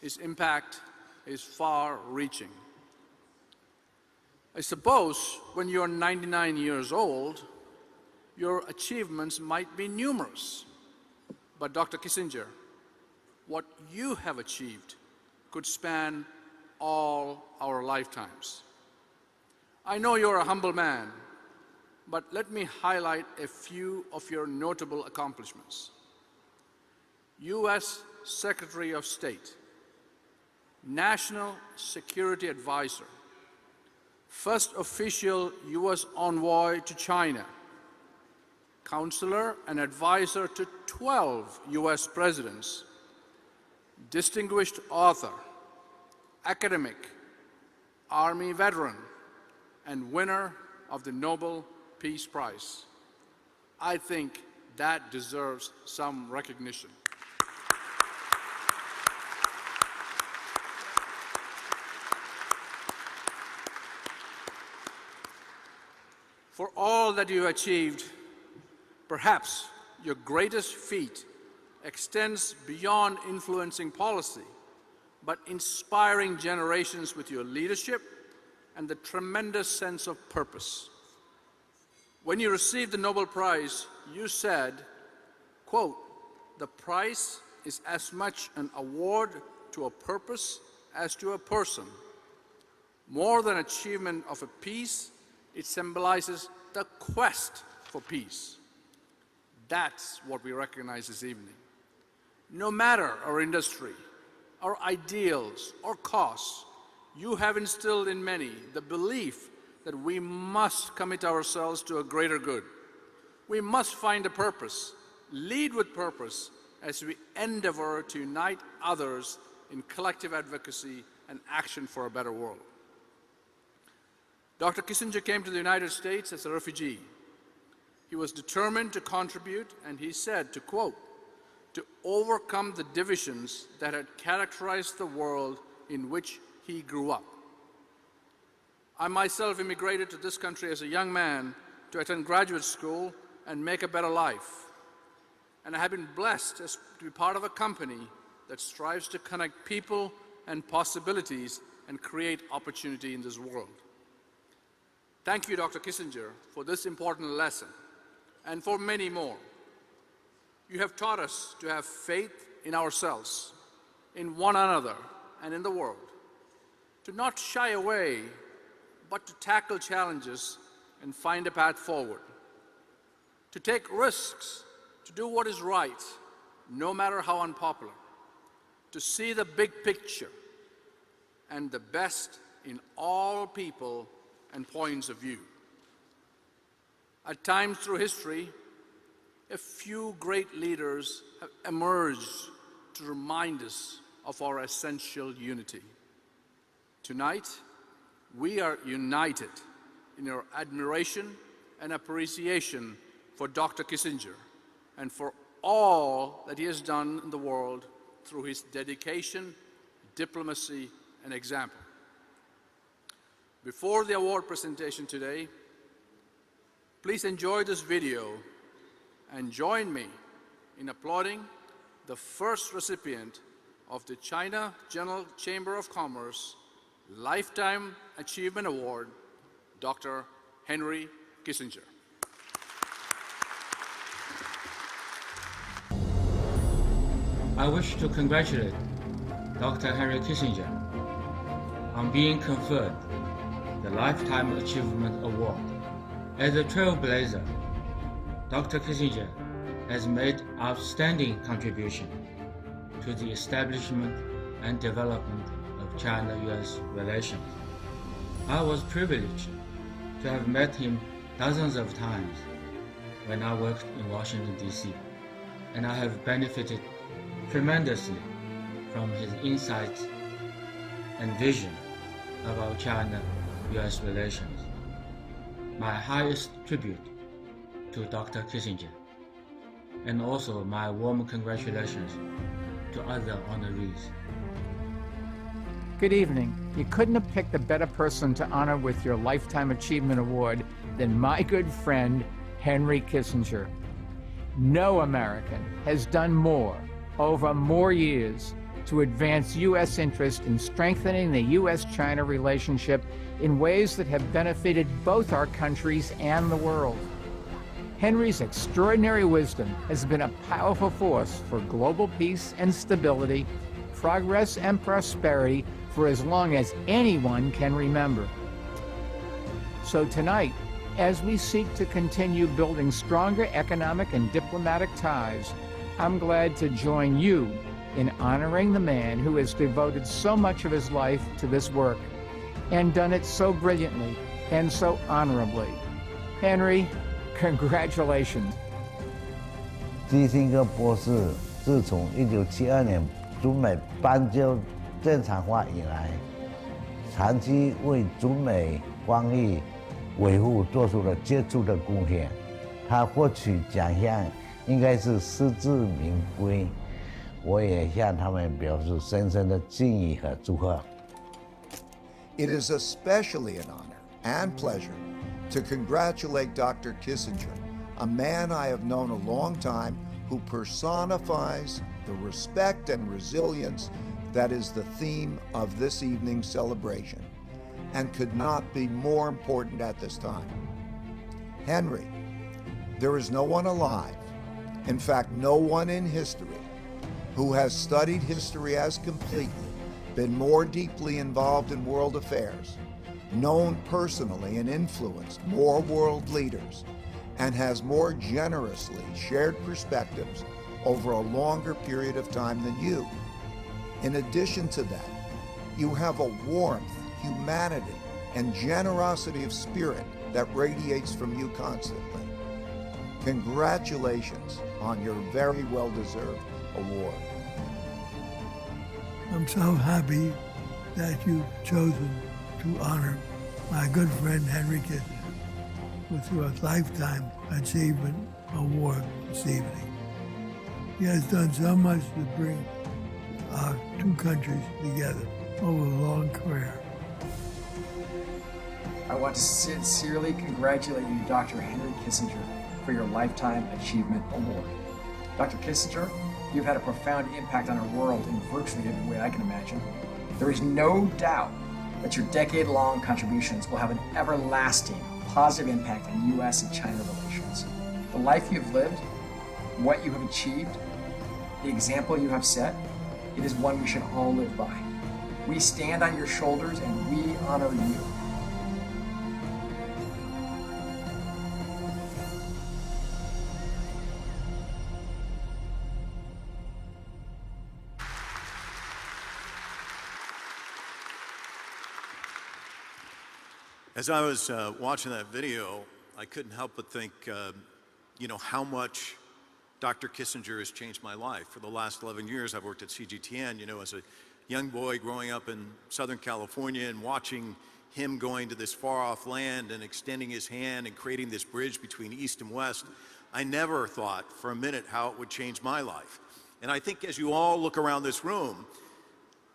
his impact is far-reaching. I suppose when you're 99 years old, your achievements might be numerous. But Dr. Kissinger, what you have achieved could span all our lifetimes. I know you're a humble man, but let me highlight a few of your notable accomplishments. U.S. Secretary of State, National Security Advisor, first official U.S. envoy to China, counselor and advisor to 12 U.S. presidents, distinguished author, academic, Army veteran, and winner of the Nobel Peace Prize. I think That deserves some recognition. For all that you achieved, perhaps your greatest feat extends beyond influencing policy, but inspiring generations with your leadership and the tremendous sense of purpose. When you received the Nobel Prize, you said, quote, "The prize is as much an award to a purpose as to a person. More than achievement of a peace, it symbolizes the quest for peace." That's what we recognize this evening. No matter our industry, our ideals, or cause, you have instilled in many the belief that we must commit ourselves to a greater good. We must find a purpose, lead with purpose, as we endeavor to unite others in collective advocacy and action for a better world. Dr. Kissinger came to the United States as a refugee. He was determined to contribute, and he said, to quote, "to overcome the divisions that had characterized the world in which he grew up." I myself immigrated to this country as a young man to attend graduate school and make a better life. And I have been blessed to be part of a company that strives to connect people and possibilities and create opportunity in this world. Thank you, Dr. Kissinger, for this important lesson, and for many more. You have taught us to have faith in ourselves, in one another, and in the world, to not shy away, but to tackle challenges and find a path forward, to take risks, to do what is right, no matter how unpopular, to see the big picture and the best in all people and points of view. At times through history, a few great leaders have emerged to remind us of our essential unity. Tonight, we are united in our admiration and appreciation for Dr. Kissinger and for all that he has done in the world through his dedication, diplomacy, and example. Before the award presentation today, please enjoy this video and join me in applauding the first recipient of the China General Chamber of Commerce Lifetime Achievement Award, Dr. Henry Kissinger. I wish to congratulate Dr. Henry Kissinger on being conferred the Lifetime Achievement Award. As a trailblazer, Dr. Kissinger has made outstanding contribution to the establishment and development of China-US relations. I was privileged to have met him dozens of times when I worked in Washington, D.C., and I have benefited tremendously from his insights and vision about China-US relations. My highest tribute to Dr. Kissinger, and also my warm congratulations to other honorees. Good evening. You couldn't have picked a better person to honor with your Lifetime Achievement Award than my good friend, Henry Kissinger. No American has done more over more years to advance U.S. interest in strengthening the U.S.-China relationship in ways that have benefited both our countries and the world. Henry's extraordinary wisdom has been a powerful force for global peace and stability, progress and prosperity for as long as anyone can remember. So tonight, as we seek to continue building stronger economic and diplomatic ties, I'm glad to join you in honoring the man who has devoted so much of his life to this work and done it so brilliantly and so honorably. Henry, congratulations. 基辛格博士自从1972年中美邦交正常化以来，长期为中美关系维护做出了杰出的贡献。他获取奖项应该是实至名归。我也向他们表示深深的敬意和祝贺。It is especially an honor and pleasure to congratulate Dr. Kissinger, a man I have known a long time who personifies the respect and resilience that is the theme of this evening's celebration, and could not be more important at this time. Henry, there is no one alive, in fact, no one in history, who has studied history as completely, been more deeply involved in world affairs, known personally and influenced more world leaders, and has more generously shared perspectives over a longer period of time than you. In addition to that, you have a warmth, humanity, and generosity of spirit that radiates from you constantly. Congratulations on your very well-deserved award. I'm so happy that you've chosen to honor my good friend Henry Kissinger with your Lifetime Achievement Award this evening. He has done so much to bring our two countries together over a long career. I want to sincerely congratulate you, Dr. Henry Kissinger, for your Lifetime Achievement Award. Dr. Kissinger, you've had a profound impact on our world in virtually every way I can imagine. There is no doubt that your decade-long contributions will have an everlasting positive impact on U.S. and China relations. The life you've lived, what you have achieved, the example you have set, it is one we should all live by. We stand on your shoulders and we honor you. As I was watching that video, I couldn't help but think, how much Dr. Kissinger has changed my life. For the last 11 years, I've worked at CGTN, as a young boy growing up in Southern California and watching him going to this far-off land and extending his hand and creating this bridge between East and West. I never thought for a minute how it would change my life. And I think as you all look around this room,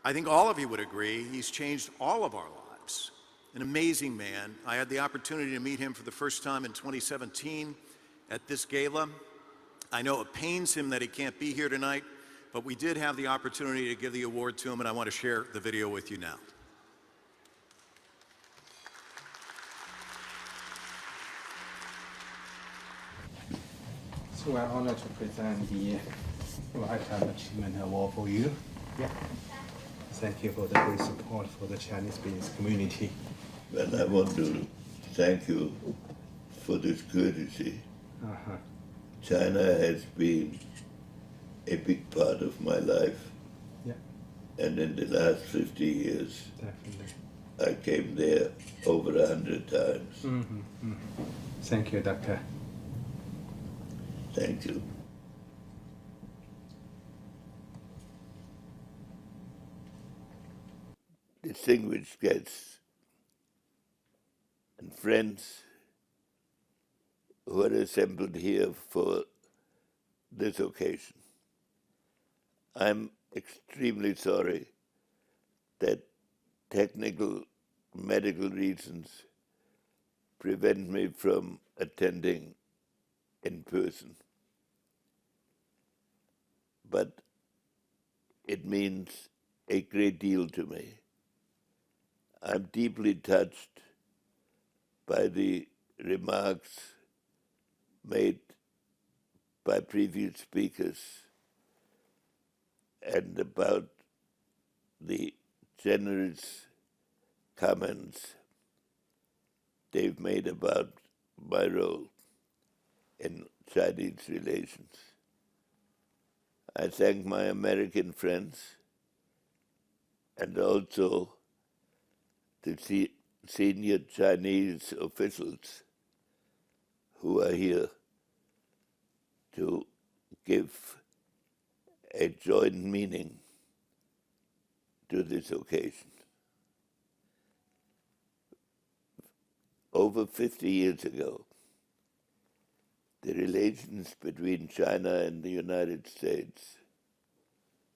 I think all of you would agree he's changed all of our lives. An amazing man. I had the opportunity to meet him for the first time in 2017 at this gala. I know it pains him that he can't be here tonight, but we did have the opportunity to give the award to him, and I want to share the video with you now. So we're honored to present the Lifetime Achievement Award for you. Yeah. Thank you for the great support for the Chinese business community. Well, I want to thank you for this courtesy. China has been a big part of my life. Yeah. And in the last 50 years, Definitely. I came there over 100 times. Thank you, Doctor. Thank you. Distinguished guests and friends who are assembled here for this occasion. I'm extremely sorry that technical medical reasons prevent me from attending in person. But it means a great deal to me. I'm deeply touched by the remarks made by previous speakers and about the generous comments they've made about my role in Chinese relations. I thank my American friends and also the senior Chinese officials who are here to give a joint meaning to this occasion. Over 50 years ago, the relations between China and the United States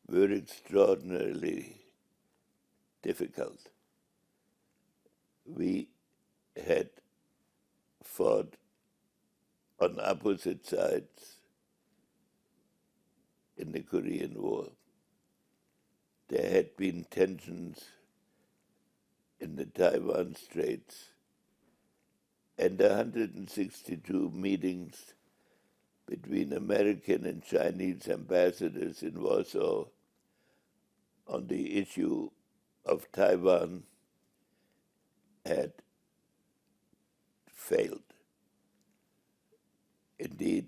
were extraordinarily difficult. We had fought on opposite sides in the Korean War. There had been tensions in the Taiwan Straits, and 162 meetings between American and Chinese ambassadors in Warsaw on the issue of Taiwan had failed. Indeed,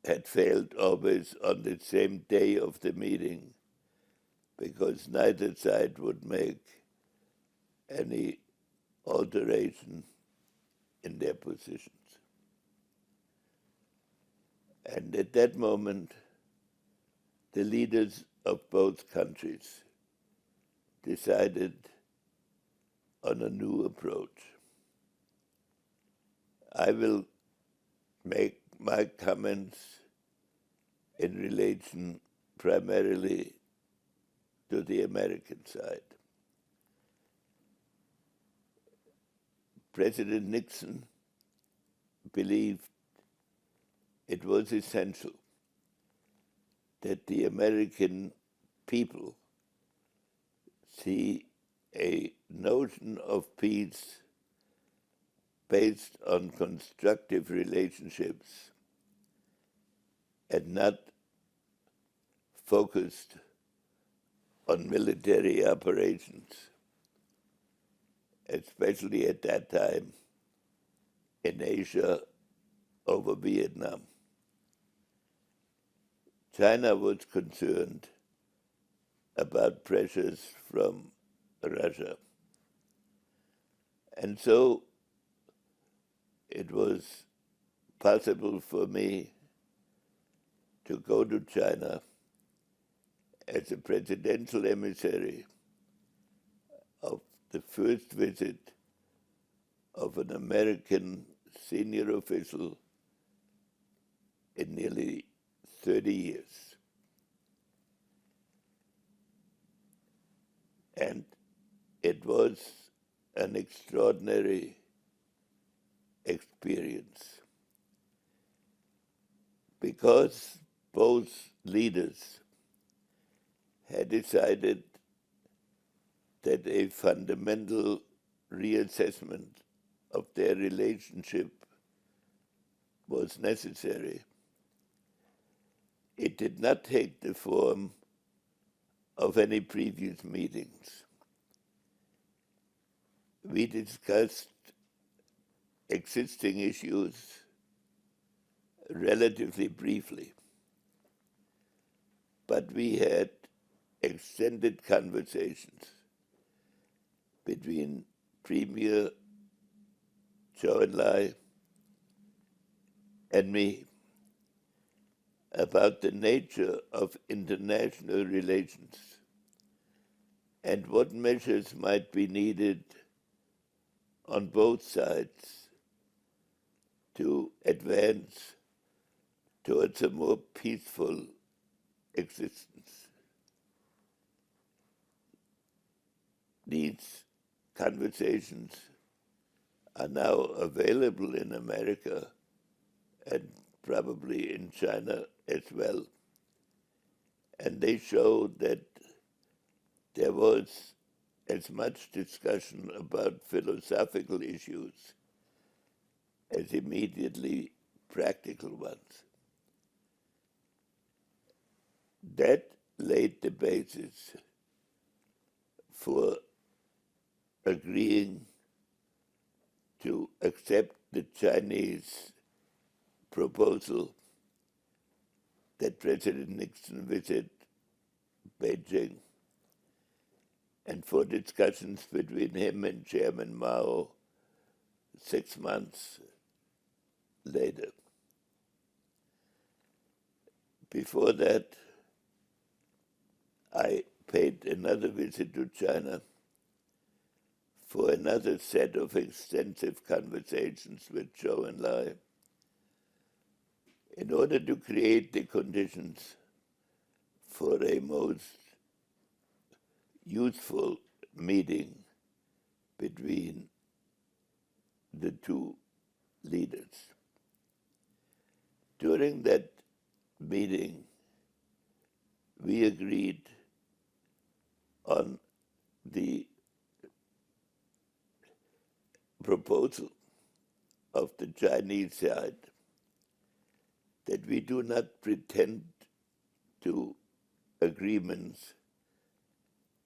had failed always on the same day of the meeting, because neither side would make any alteration in their positions. And at that moment, the leaders of both countries decided on a new approach. I will make my comments in relation primarily to the American side. President Nixon believed it was essential that the American people see a notion of peace based on constructive relationships and not focused on military operations, especially at that time in Asia over Vietnam. China was concerned about pressures from Russia. And so it was possible for me to go to China as a presidential emissary of the first visit of an American senior official in nearly 30 years. And it was an extraordinary experience because both leaders had decided that a fundamental reassessment of their relationship was necessary. It did not take the form of any previous meetings. We discussed existing issues relatively briefly, but we had extended conversations between Premier Zhou Enlai and me about the nature of international relations and what measures might be needed on both sides to advance towards a more peaceful existence. These conversations are now available in America and probably in China as well. And they show that there was as much discussion about philosophical issues as immediately practical ones. That laid the basis for agreeing to accept the Chinese proposal that President Nixon visit Beijing, and for discussions between him and Chairman Mao 6 months later. Before that, I paid another visit to China for another set of extensive conversations with Zhou Enlai in order to create the conditions for a most useful meeting between the two leaders. During that meeting, we agreed on the proposal of the Chinese side that we do not pretend to agreements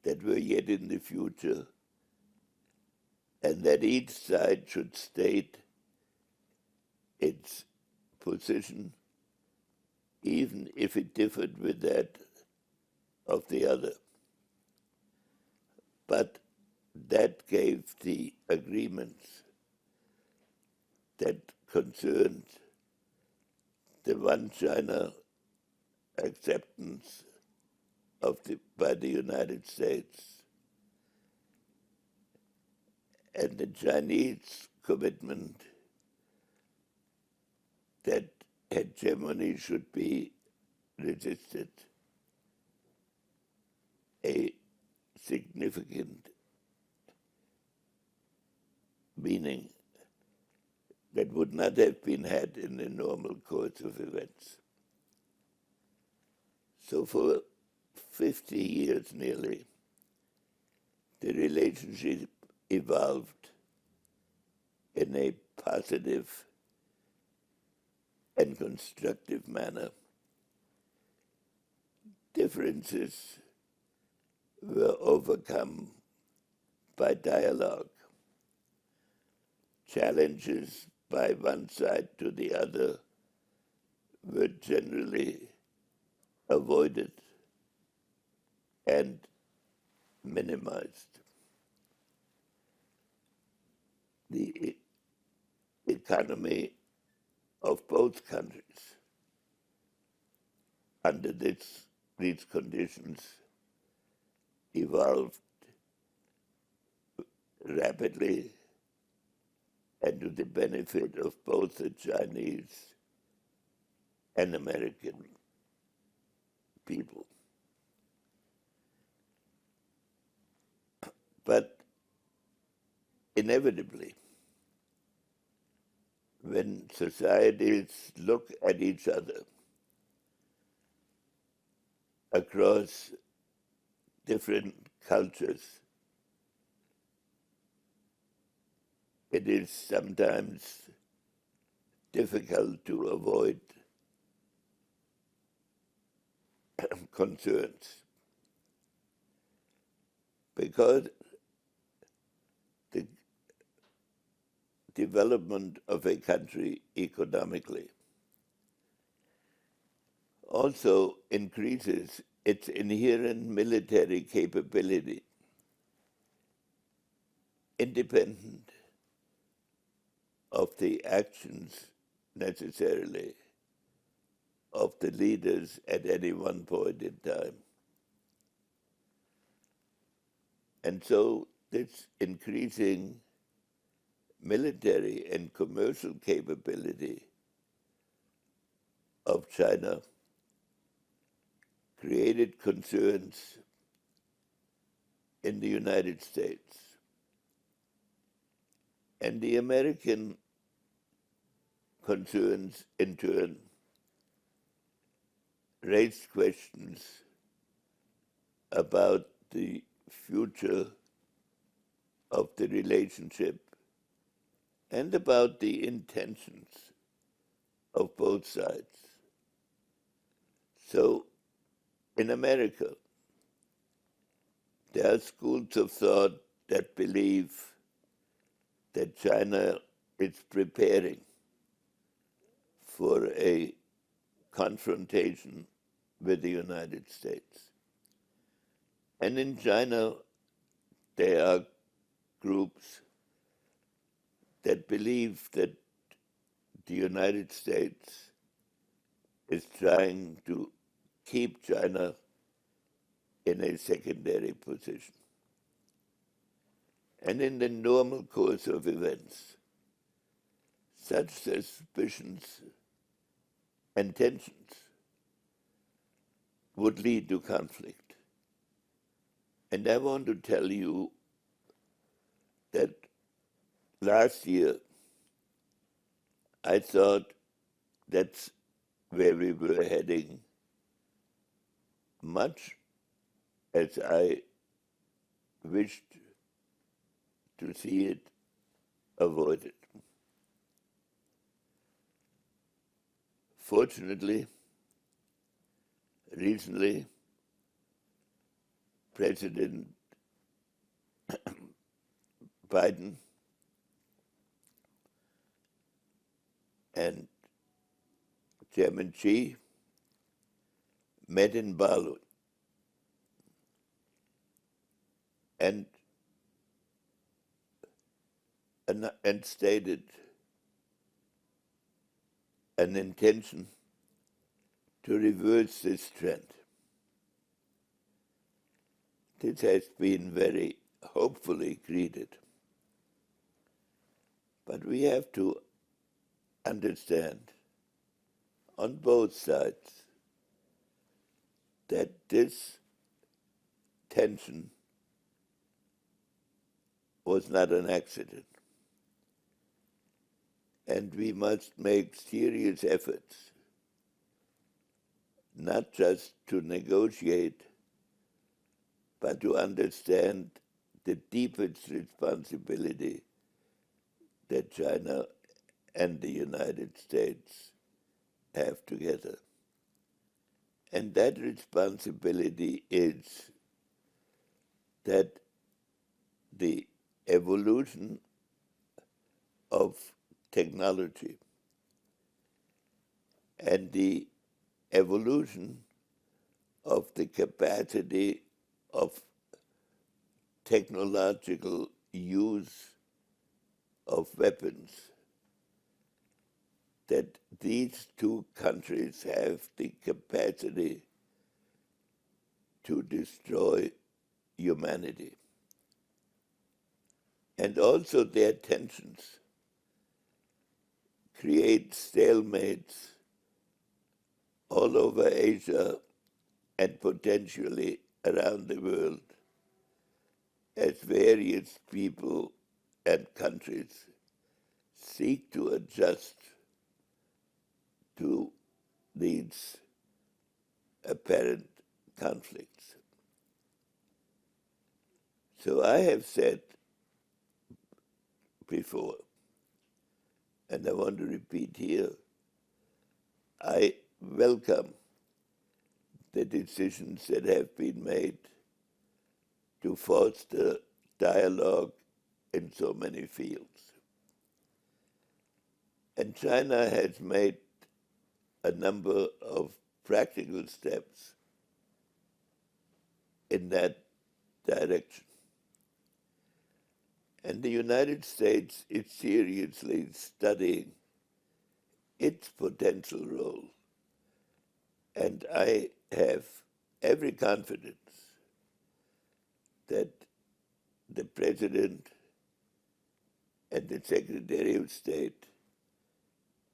that were yet in the future, and that each side should state its position, even if it differed with that of the other. But that gave the agreements that concerned the one China acceptance by the United States and the Chinese commitment that hegemony should be resisted, a significant meaning that would not have been had in the normal course of events. So for 50 years nearly, the relationship evolved in a positive and constructive manner. Differences were overcome by dialogue. Challenges by one side to the other were generally avoided and minimized. The economy of both countries under these conditions evolved rapidly and to the benefit of both the Chinese and American people. But inevitably, when societies look at each other across different cultures, it is sometimes difficult to avoid concerns because the development of a country economically also increases its inherent military capability, independent of the actions necessarily of the leaders at any one point in time. And so this increasing military and commercial capability of China created concerns in the United States. And the American concerns, in turn, raised questions about the future of the relationship and about the intentions of both sides. So, in America, there are schools of thought that believe that China is preparing for a confrontation with the United States. And in China, there are groups that believe that the United States is trying to keep China in a secondary position. And in the normal course of events, such suspicions and tensions would lead to conflict. And I want to tell you that last year I thought that's where we were heading, much as I wished to see it avoided. Fortunately, recently, President Biden and Chairman Xi met in Bali and stated an intention to reverse this trend. This has been very hopefully greeted. But we have to understand on both sides that this tension was not an accident. And we must make serious efforts, not just to negotiate, but to understand the deepest responsibility that China and the United States have together. And that responsibility is that the evolution of technology and the evolution of the capacity of technological use of weapons, that these two countries have the capacity to destroy humanity. And also their tensions create stalemates all over Asia and potentially around the world as various people and countries seek to adjust to these apparent conflicts. So I have said before, and I want to repeat here, I welcome the decisions that have been made to foster dialogue in so many fields. And China has made a number of practical steps in that direction. And the United States is seriously studying its potential role. And I have every confidence that the President and the Secretary of State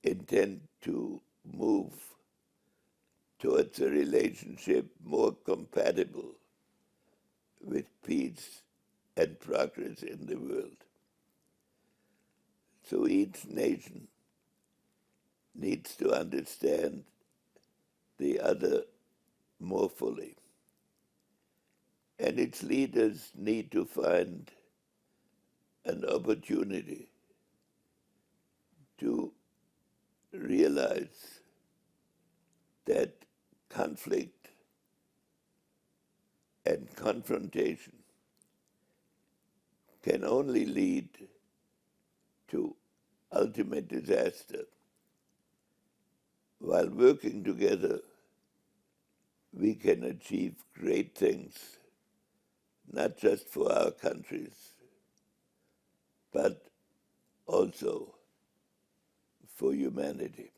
intend to move towards a relationship more compatible with peace and progress in the world. So each nation needs to understand the other more fully. And its leaders need to find an opportunity to realize that conflict and confrontation can only lead to ultimate disaster. While working together, we can achieve great things, not just for our countries, but also for humanity.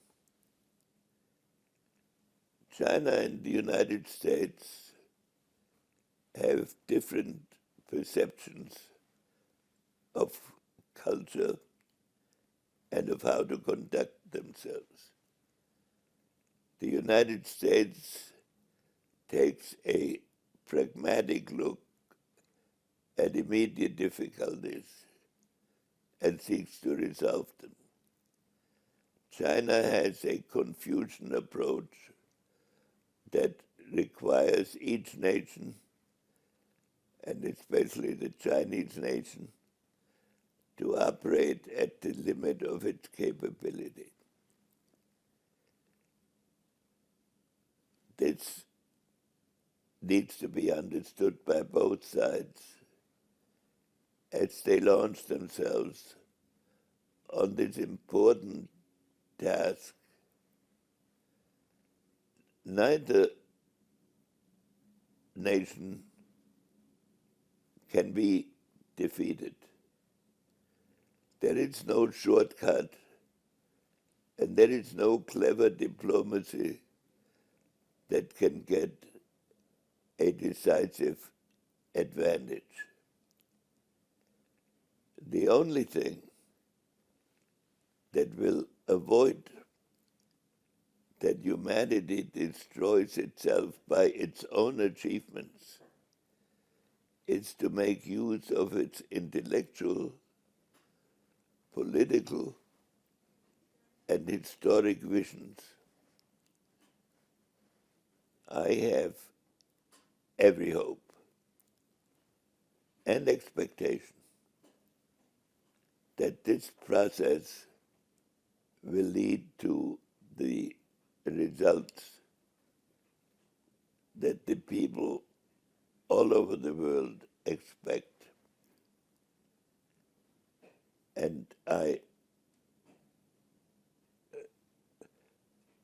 China and the United States have different perceptions of culture and of how to conduct themselves. The United States takes a pragmatic look at immediate difficulties and seeks to resolve them. China has a Confucian approach that requires each nation, and especially the Chinese nation, to operate at the limit of its capability. This needs to be understood by both sides as they launch themselves on this important task. Neither nation can be defeated. There is no shortcut, and there is no clever diplomacy that can get a decisive advantage. The only thing that will avoid that humanity destroys itself by its own achievements is to make use of its intellectual, political, and historic visions. I have every hope and expectation that this process will lead to the results that the people all over the world expect. And I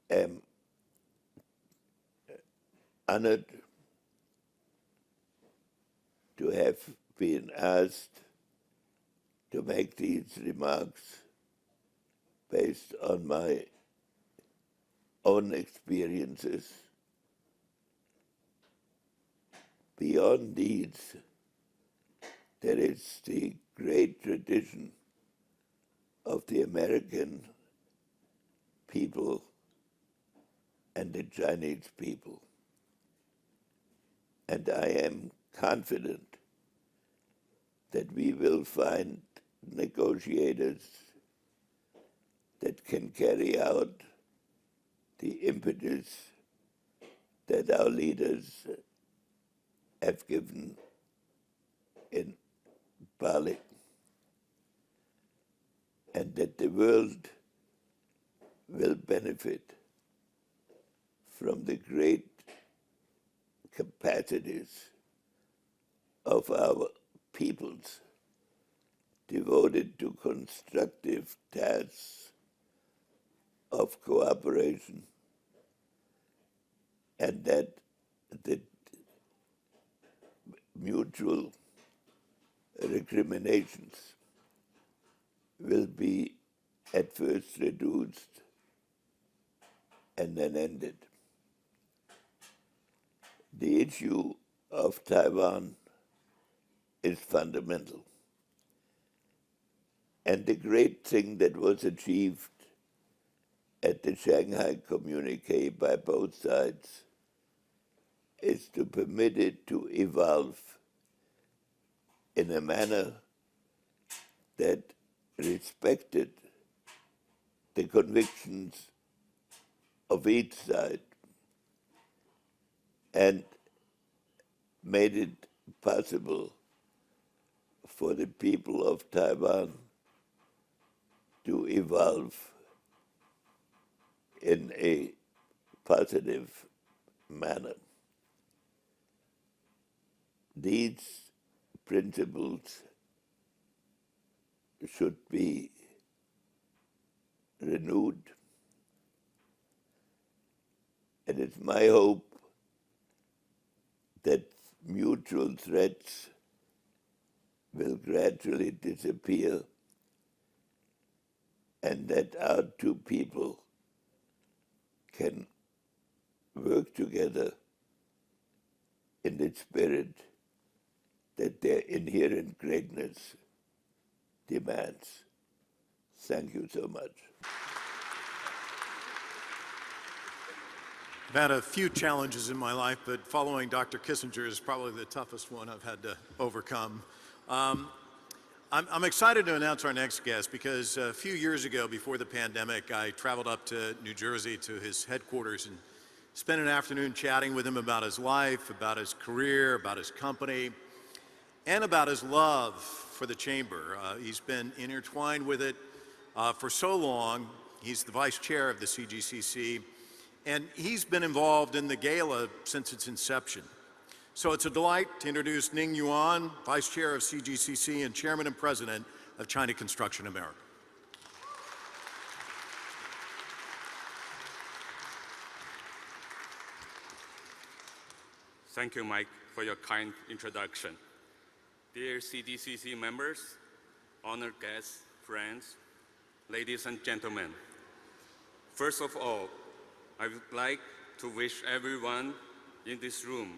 am honored to have been asked to make these remarks based on my own experiences. Beyond these, there is the great tradition of the American people and the Chinese people. And I am confident that we will find negotiators that can carry out the impetus that our leaders have given in Bali, and that the world will benefit from the great capacities of our peoples devoted to constructive tasks of cooperation, and that the mutual recriminations will be at first reduced and then ended. The issue of Taiwan is fundamental. And the great thing that was achieved at the Shanghai communique by both sides is to permit it to evolve in a manner that respected the convictions of each side and made it possible for the people of Taiwan to evolve in a positive manner. These principles should be renewed, and it's my hope that mutual threats will gradually disappear and that our two people can work together in the spirit that their inherent greatness demands. Thank you so much. I've had a few challenges in my life, but following Dr. Kissinger is probably the toughest one I've had to overcome. I'm excited to announce our next guest because a few years ago, before the pandemic, I traveled up to New Jersey to his headquarters and spent an afternoon chatting with him about his life, about his career, about his company, and about his love for the chamber. He's been intertwined with it for so long. He's the vice chair of the CGCC, and he's been involved in the gala since its inception. So it's a delight to introduce Ning Yuan, vice chair of CGCC and chairman and president of China Construction America. Thank you, Mike, for your kind introduction. Dear CGCC members, honored guests, friends, ladies and gentlemen. First of all, I would like to wish everyone in this room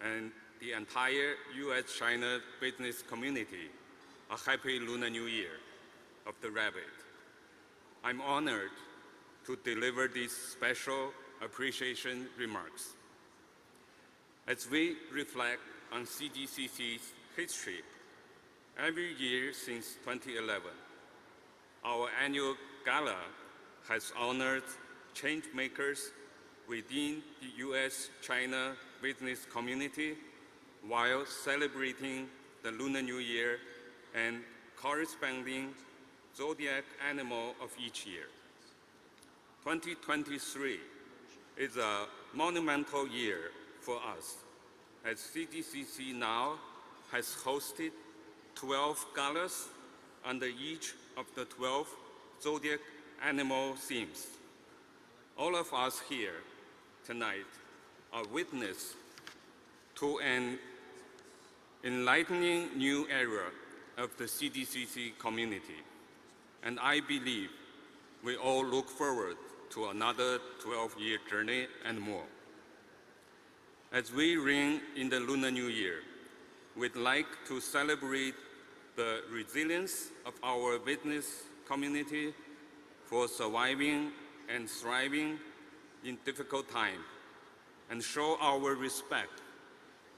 and the entire U.S.-China business community a happy Lunar New Year of the Rabbit. I'm honored to deliver these special appreciation remarks. As we reflect on CGCC's history, every year since 2011, our annual gala has honored change makers within the U.S.-China business community while celebrating the Lunar New Year and corresponding zodiac animal of each year. 2023 is a monumental year for us, as CGCC now has hosted 12 galas under each of the 12 zodiac animal themes. All of us here tonight are witness to an enlightening new era of the CGCC community, and I believe we all look forward to another 12-year journey and more. As we ring in the Lunar New Year, we'd like to celebrate the resilience of our business community for surviving and thriving in difficult times, and show our respect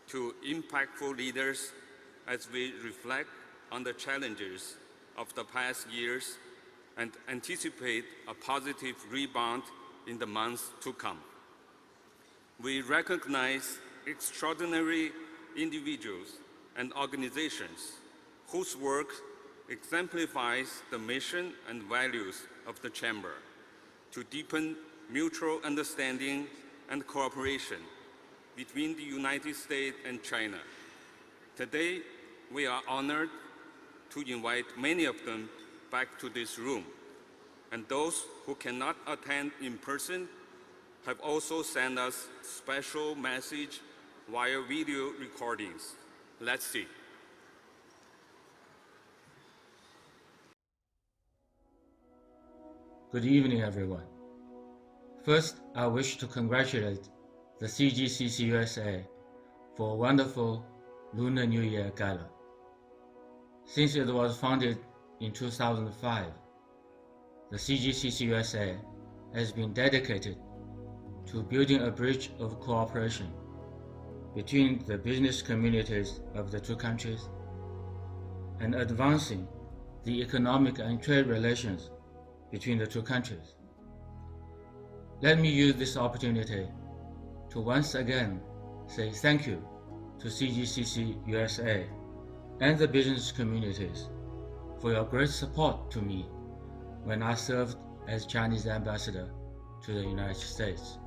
to impactful leaders as we reflect on the challenges of the past years and anticipate a positive rebound in the months to come. We recognize extraordinary individuals and organizations whose work exemplifies the mission and values of the Chamber to deepen mutual understanding and cooperation between the United States and China. Today, we are honored to invite many of them back to this room, and those who cannot attend in person have also sent us special message via video recordings. Let's see. Good evening, everyone. First, I wish to congratulate the CGCC USA for a wonderful Lunar New Year Gala. Since it was founded in 2005, the CGCC USA has been dedicated to building a bridge of cooperation between the business communities of the two countries and advancing the economic and trade relations between the two countries. Let me use this opportunity to once again say thank you to CGCC USA and the business communities for your great support to me when I served as Chinese ambassador to the United States.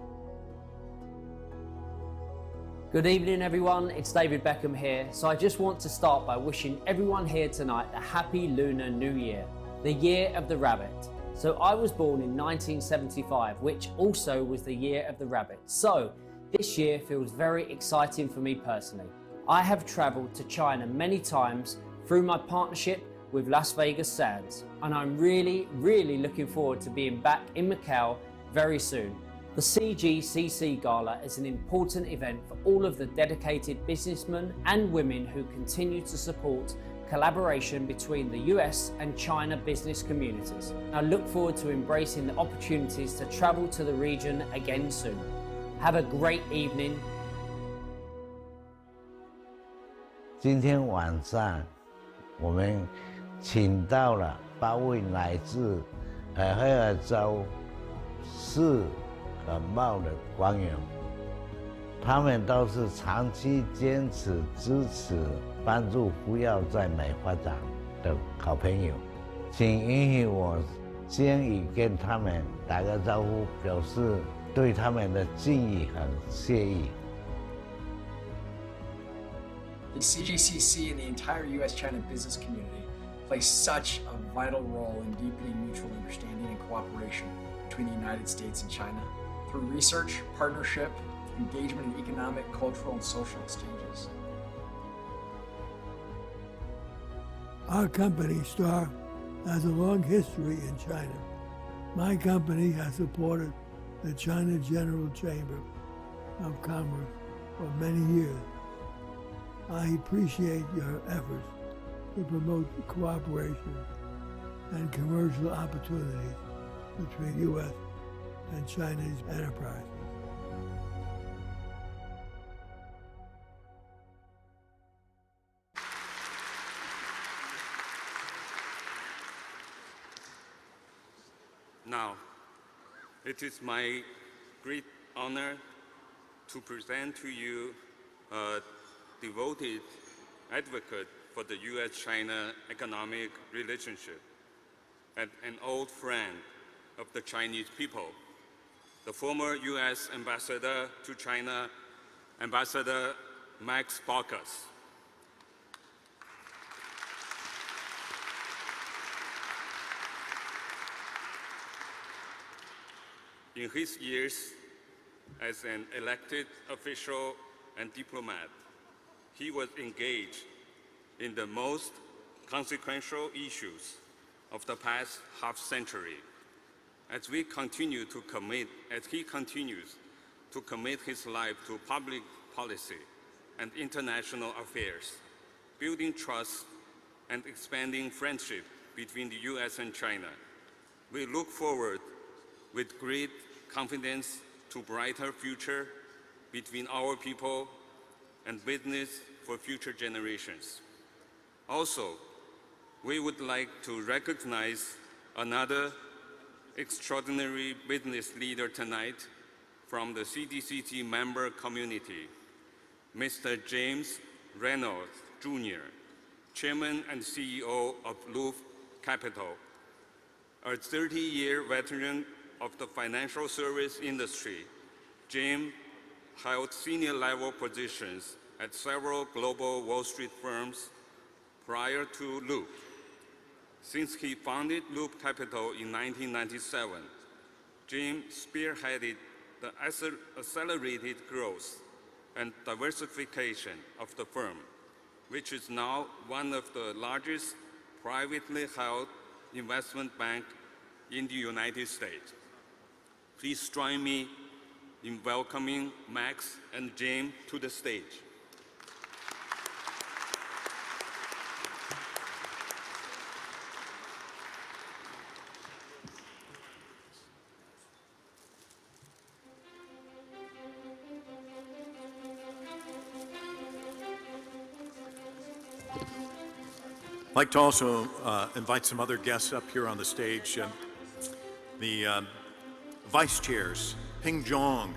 Good evening, everyone. It's David Beckham here. So I just want to start by wishing everyone here tonight a happy Lunar New Year, the year of the rabbit. So I was born in 1975, which also was the year of the rabbit. So this year feels very exciting for me personally. I have traveled to China many times through my partnership with Las Vegas Sands, and I'm really looking forward to being back in Macau very soon. The CGCC Gala is an important event for all of the dedicated businessmen and women who continue to support collaboration between the US and China business communities. I look forward to embracing the opportunities to travel to the region again soon. Have a great evening. 今天晚上，我们请到了8位来自黑尔州市感冒的官员，他们都是长期坚持支持、帮助扶摇在美发展的好朋友，请允许我先跟他们打个招呼，表示对他们的敬意和谢意。The CGCC and the entire U.S.-China business community play such a vital role in deepening mutual understanding and cooperation between the United States and China through research, partnership, engagement in economic, cultural, and social exchanges. Our company, STAR, has a long history in China. My company has supported the China General Chamber of Commerce for many years. I appreciate your efforts to promote cooperation and commercial opportunities between U.S. and Chinese enterprises. Now, it is my great honor to present to you a devoted advocate for the U.S.-China economic relationship and an old friend of the Chinese people, the former U.S. Ambassador to China, Ambassador Max Baucus. In his years as an elected official and diplomat, he was engaged in the most consequential issues of the past half-century. As he continues to commit his life to public policy and international affairs, building trust and expanding friendship between the U.S. and China, we look forward with great confidence to brighter future between our people and business for future generations. Also, we would like to recognize another extraordinary business leader tonight from the CGCC member community, Mr. James Reynolds, Jr., Chairman and CEO of Louvre Capital, a 30-year veteran of the financial service industry. James held senior-level positions at several global Wall Street firms prior to Louvre. Since he founded Louvre Capital in 1997, James spearheaded the accelerated growth and diversification of the firm, which is now one of the largest privately held investment banks in the United States. Please join me in welcoming Max and James to the stage. I'd like to also invite some other guests up here on the stage. The vice chairs, Ping Zhong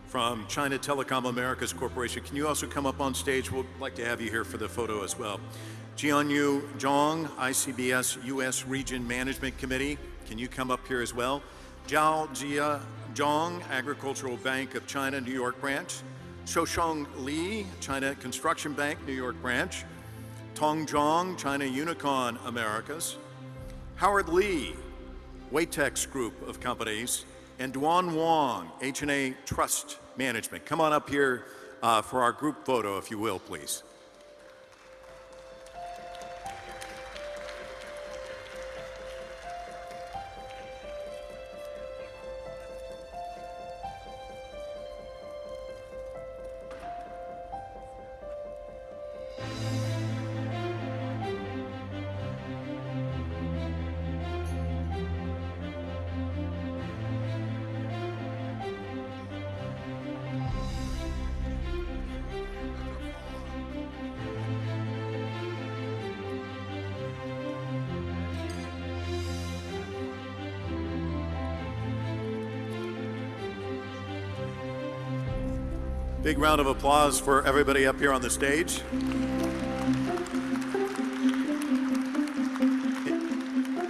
from China Telecom Americas Corporation. Can you also come up on stage? We'd like to have you here for the photo as well. Jianyu Zhong, ICBS U.S. Region Management Committee. Can you come up here as well? Zhao Jia Zhong, Agricultural Bank of China, New York Branch. Shoushong Li, China Construction Bank, New York Branch. Tong Zhong, China Unicon Americas. Howard Lee, Waitex Group of Companies. And Duan Wong, H&A Trust Management. Come on up here for our group photo, if you will, please. Big round of applause for everybody up here on the stage.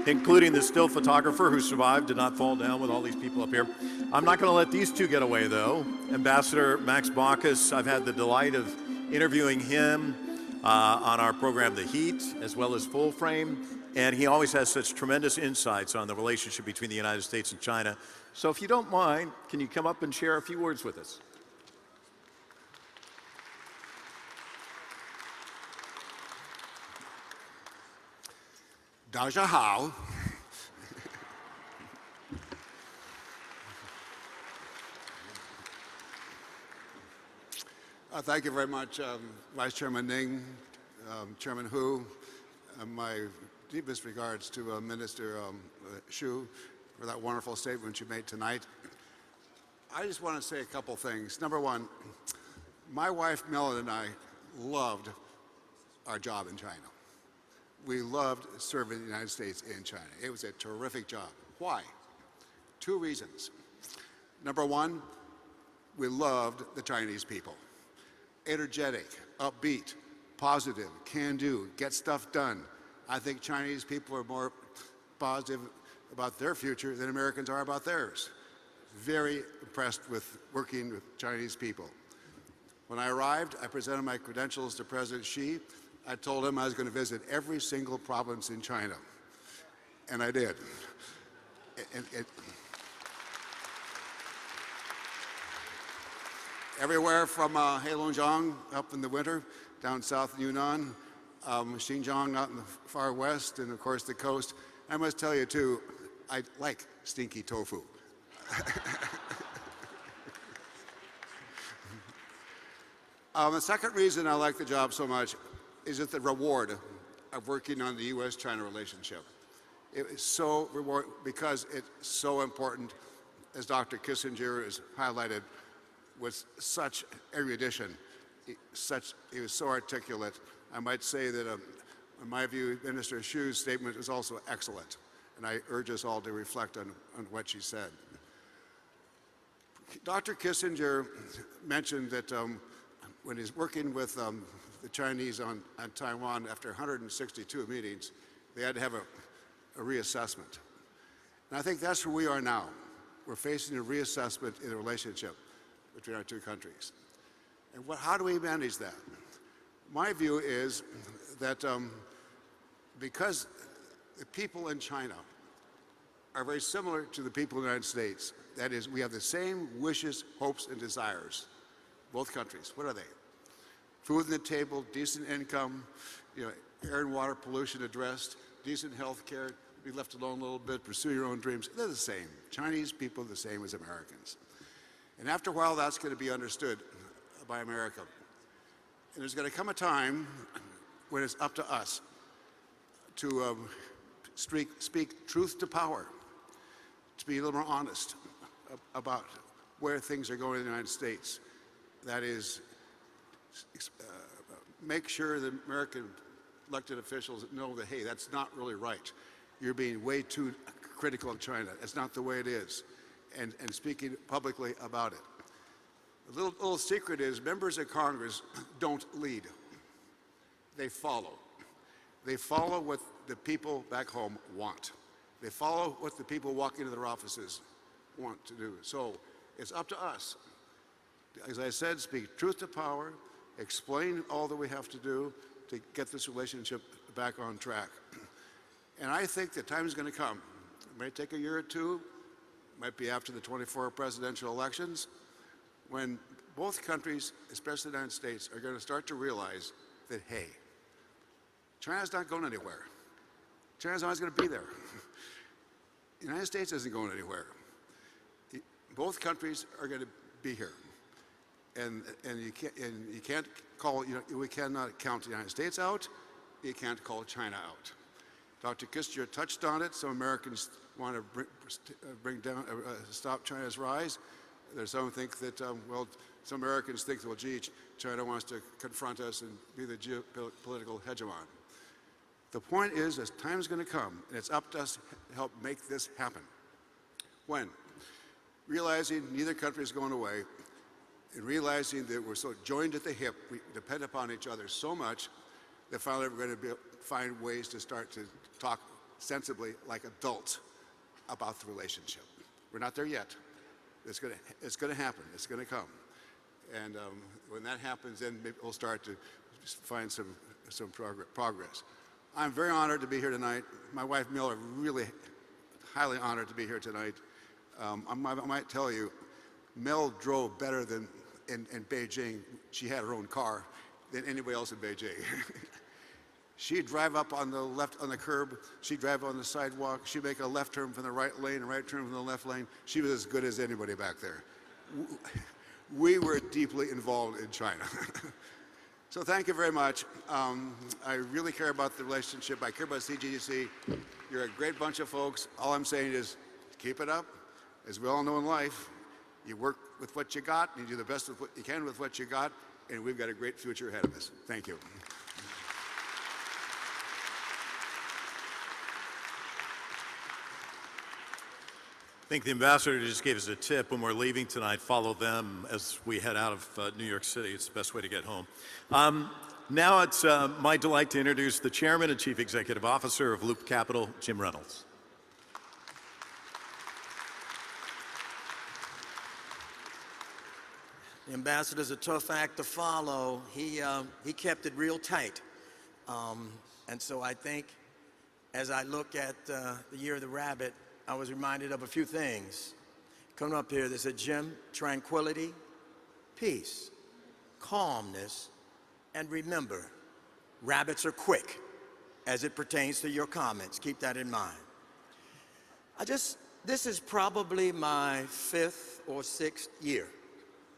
Including the still photographer who survived, did not fall down with all these people up here. I'm not going to let these two get away, though. Ambassador Max Baucus, I've had the delight of interviewing him on our program, The Heat, as well as Full Frame, and he always has such tremendous insights on the relationship between the United States and China. So if you don't mind, can you come up and share a few words with us? Daja Hao. Thank you very much, Vice Chairman Ning, Chairman Hu. My deepest regards to Minister Xu for that wonderful statement you made tonight. I just want to say a couple things. Number one, my wife Melanie and I loved our job in China. We loved serving the United States in China. It was a terrific job. Why? Two reasons. Number one, we loved the Chinese people. Energetic, upbeat, positive, can-do, get stuff done. I think Chinese people are more positive about their future than Americans are about theirs. Very impressed with working with Chinese people. When I arrived, I presented my credentials to President Xi. I told him I was going to visit every single province in China, and I did. Everywhere from Heilongjiang up in the winter, down south in Yunnan, Xinjiang out in the far west, and of course the coast. I must tell you too, I like stinky tofu. The second reason I like the job so much is that the reward of working on the U.S.-China relationship. It is so rewarding because it's so important, as Dr. Kissinger has highlighted, with such erudition. He was so articulate. I might say that, in my view, Minister Xu's statement is also excellent, and I urge us all to reflect on what she said. Dr. Kissinger mentioned that when he's working with the Chinese on Taiwan, after 162 meetings, they had to have a reassessment. And I think that's where we are now. We're facing a reassessment in the relationship between our two countries. And how do we manage that? My view is that because the people in China are very similar to the people in the United States, that is, we have the same wishes, hopes, and desires, both countries. What are they? Food on the table, decent income, air and water pollution addressed, decent health care, be left alone a little bit, pursue your own dreams. They're the same. Chinese people are the same as Americans. And after a while, that's going to be understood by America. And there's going to come a time when it's up to us to speak truth to power, to be a little more honest about where things are going in the United States. That is, make sure the American elected officials know that, hey, that's not really right. You're being way too critical of China. It's not the way it is. And speaking publicly about it. The little secret is members of Congress don't lead. They follow. They follow what the people back home want. They follow what the people walking into their offices want to do. So it's up to us. As I said, speak truth to power, explain all that we have to do to get this relationship back on track. And I think the time is going to come. It may take a year or two, might be after the 24 presidential elections, when both countries, especially the United States, are going to start to realize that, hey, China's not going anywhere. China's always going to be there. The United States isn't going anywhere. Both countries are going to be here. And you can't call, we cannot count the United States out. You can't call China out. Dr. Kissinger touched on it. Some Americans want to stop China's rise. There's some think that, some Americans think that, well, gee, China wants to confront us and be the geopolitical hegemon. The point is, as time's going to come, and it's up to us to help make this happen. When? Realizing neither country is going away, and realizing that we're so joined at the hip, we depend upon each other so much that finally we're going to find ways to start to talk sensibly like adults about the relationship. We're not there yet. It's going to happen. It's going to come. And when that happens, then maybe we'll start to find some progress. I'm very honored to be here tonight. My wife, Miller, really highly honored to be here tonight. I might tell you, Mel drove better than in Beijing. She had her own car than anybody else in Beijing. She'd drive up on the left on the curb. She'd drive on the sidewalk. She'd make a left turn from the right lane, a right turn from the left lane. She was as good as anybody back there. We were deeply involved in China. So thank you very much. I really care about the relationship. I care about CGCC. You're a great bunch of folks. All I'm saying is keep it up. As we all know in life, you work with what you got, and you do the best with what you can with what you got, and we've got a great future ahead of us. Thank you. I think the ambassador just gave us a tip when we're leaving tonight. Follow them as we head out of New York City. It's the best way to get home. Now it's my delight to introduce the Chairman and Chief Executive Officer of Loop Capital, Jim Reynolds. The ambassador's a tough act to follow. He kept it real tight. And so I think as I look at the Year of the Rabbit, I was reminded of a few things. Coming up here, they said, Jim, tranquility, peace, calmness, and remember, rabbits are quick as it pertains to your comments. Keep that in mind. This is probably my 5th or 6th year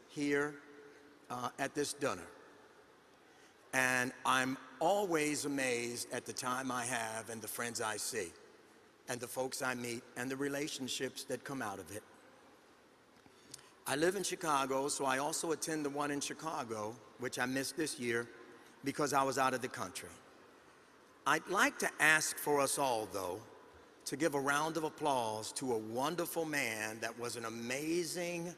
here at this dinner. And I'm always amazed at the time I have and the friends I see and the folks I meet and the relationships that come out of it. I live in Chicago, so I also attend the one in Chicago, which I missed this year because I was out of the country. I'd like to ask for us all, though, to give a round of applause to a wonderful man that was an amazing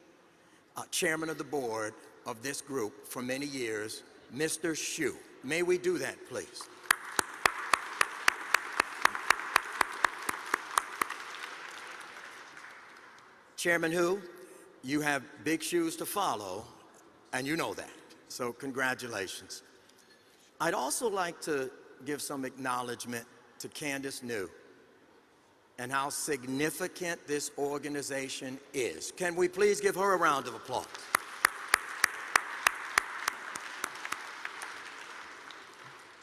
chairman of the board of this group for many years, Mr. Xu. May we do that, please? Chairman Hu, you have big shoes to follow, and you know that, so congratulations. I'd also like to give some acknowledgement to Candace New and how significant this organization is. Can we please give her a round of applause?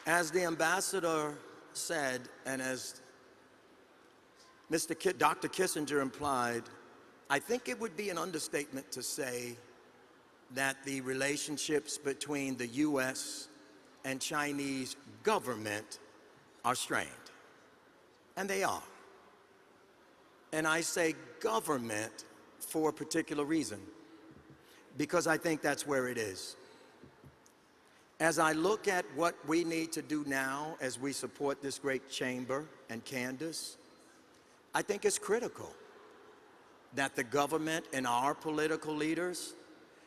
As the ambassador said, and as Dr. Kissinger implied, I think it would be an understatement to say that the relationships between the U.S. and Chinese government are strained. And they are. And I say government for a particular reason, because I think that's where it is. As I look at what we need to do now as we support this great chamber and Candace, I think it's critical that the government and our political leaders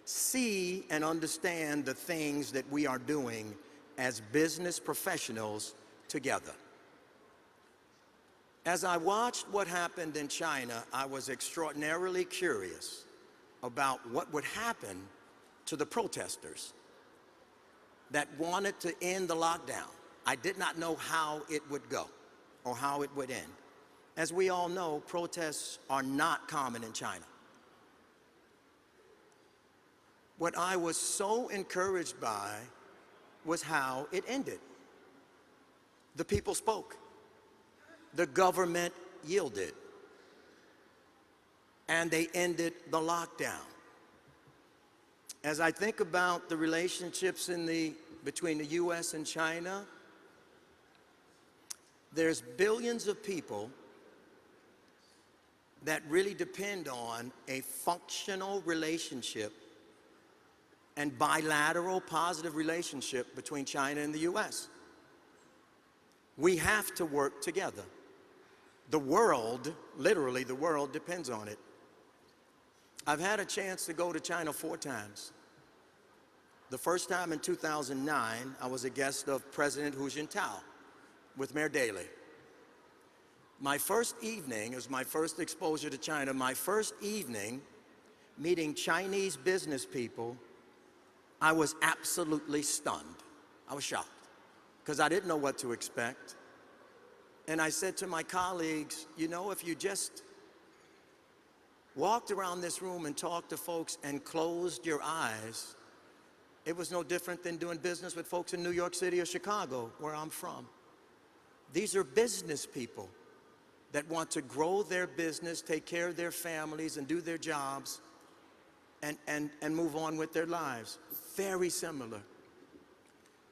see and understand the things that we are doing as business professionals together. As I watched what happened in China, I was extraordinarily curious about what would happen to the protesters that wanted to end the lockdown. I did not know how it would go or how it would end. As we all know, protests are not common in China. What I was so encouraged by was how it ended. The people spoke. The government yielded. And they ended the lockdown. As I think about the relationships between the U.S. and China, there's billions of people that really depend on a functional relationship and bilateral positive relationship between China and the U.S. We have to work together. The world, literally the world, depends on it. I've had a chance to go to China 4 times. The first time in 2009, I was a guest of President Hu Jintao with Mayor Daley. My first evening, it was my first exposure to China, my first evening meeting Chinese business people, I was absolutely stunned. I was shocked because I didn't know what to expect. And I said to my colleagues, you know, if you just walked around this room and talked to folks and closed your eyes, it was no different than doing business with folks in New York City or Chicago, where I'm from. These are business people that want to grow their business, take care of their families, and do their jobs, and move on with their lives. Very similar.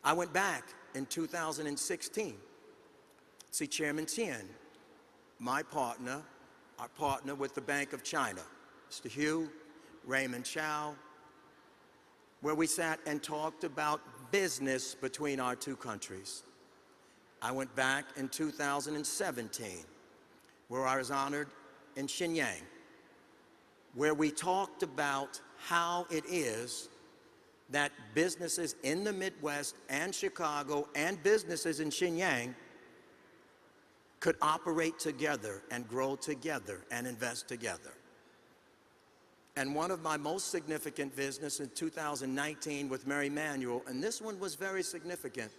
I went back in 2016 to see Chairman Tian, my partner, our partner with the Bank of China, Mr. Hu, Raymond Chow, where we sat and talked about business between our two countries. I went back in 2017, where I was honored in Shenyang, where we talked about how it is that businesses in the Midwest and Chicago and businesses in Shenyang could operate together and grow together and invest together. And one of my most significant visits in 2019 with Mary Manuel, and this one was very significant.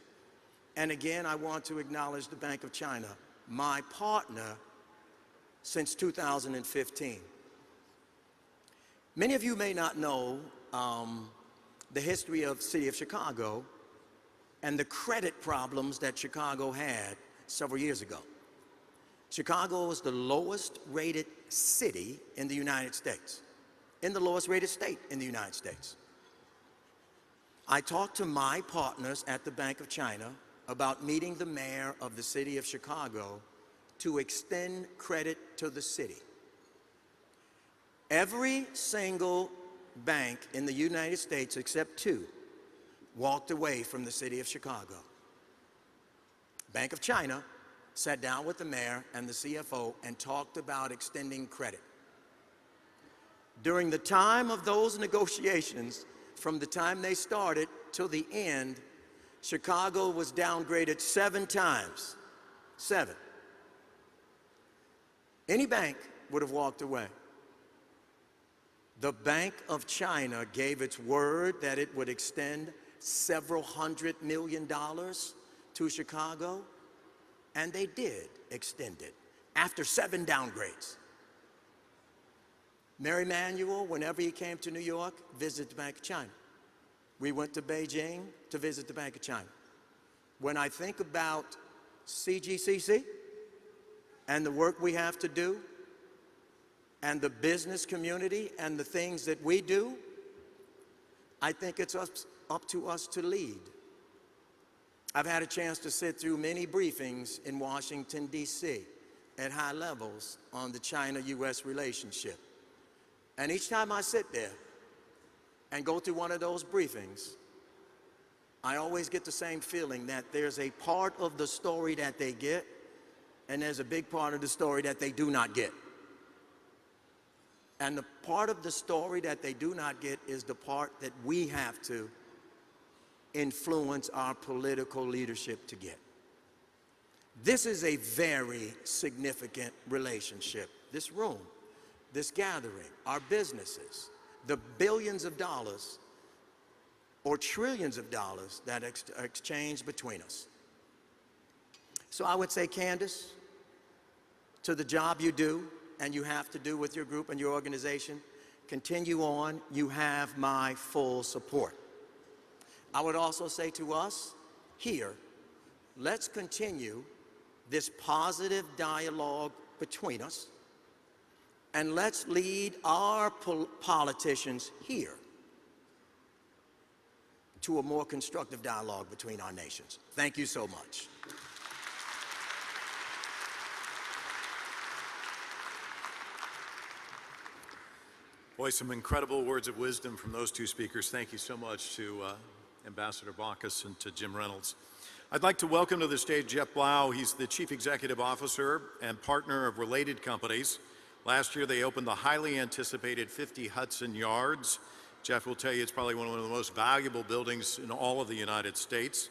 And again, I want to acknowledge the Bank of China, my partner since 2015. Many of you may not know the history of the city of Chicago and the credit problems that Chicago had several years ago. Chicago was the lowest rated city in the United States, in the lowest rated state in the United States. I talked to my partners at the Bank of China about meeting the mayor of the city of Chicago to extend credit to the city. Every single bank in the United States, except two, walked away from the city of Chicago. Bank of China sat down with the mayor and the CFO and talked about extending credit. During the time of those negotiations, from the time they started till the end, Chicago was downgraded 7 times. 7. Any bank would have walked away. The Bank of China gave its word that it would extend several $100 million to Chicago, and they did extend it after 7 downgrades. Mary Manuel, whenever he came to New York, visited the Bank of China. We went to Beijing to visit the Bank of China. When I think about CGCC and the work we have to do, and the business community and the things that we do, I think it's up to us to lead. I've had a chance to sit through many briefings in Washington, D.C. at high levels on the China-U.S. relationship. And each time I sit there and go through one of those briefings, I always get the same feeling that there's a part of the story that they get, and there's a big part of the story that they do not get. And the part of the story that they do not get is the part that we have to influence our political leadership to get. This is a very significant relationship. This room, this gathering, our businesses, the billions of dollars or trillions of dollars that are exchanged between us. So I would say, Candace, to the job you do and you have to do with your group and your organization, continue on. You have my full support. I would also say to us here, let's continue this positive dialogue between us, and let's lead our politicians here to a more constructive dialogue between our nations. Thank you so much. Boy, some incredible words of wisdom from those two speakers. Thank you so much to Ambassador Baucus and to Jim Reynolds. I'd like to welcome to the stage Jeff Blau. He's the Chief Executive Officer and partner of Related Companies. Last year, they opened the highly anticipated 50 Hudson Yards Jeff will tell you it's probably one of the most valuable buildings in all of the United States.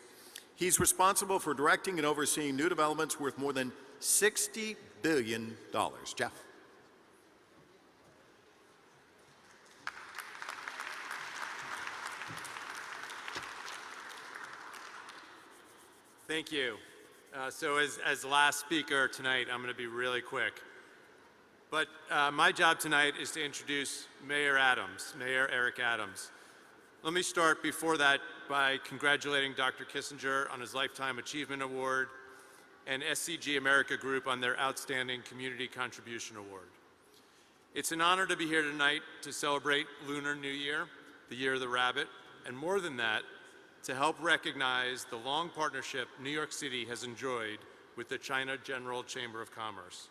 He's responsible for directing and overseeing new developments worth more than $60 billion. Jeff. Thank you. So as the last speaker tonight, I'm going to be really quick. But my job tonight is to introduce Mayor Eric Adams. Let me start before that by congratulating Dr. Kissinger on his Lifetime Achievement Award and SCG America Group on their Outstanding Community Contribution Award. It's an honor to be here tonight to celebrate Lunar New Year, the Year of the Rabbit, and more than that, to help recognize the long partnership New York City has enjoyed with the China General Chamber of Commerce.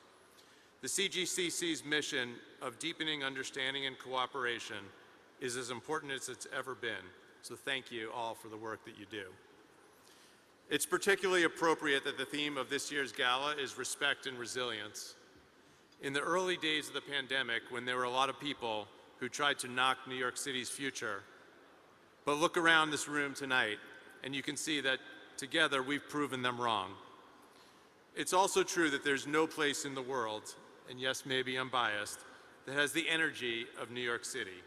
The CGCC's mission of deepening understanding and cooperation is as important as it's ever been, so thank you all for the work that you do. It's particularly appropriate that the theme of this year's gala is respect and resilience. In the early days of the pandemic, when there were a lot of people who tried to knock New York City's future, but look around this room tonight, and you can see that together we've proven them wrong. It's also true that there's no place in the world, and yes, maybe I'm biased, that has the energy of New York City,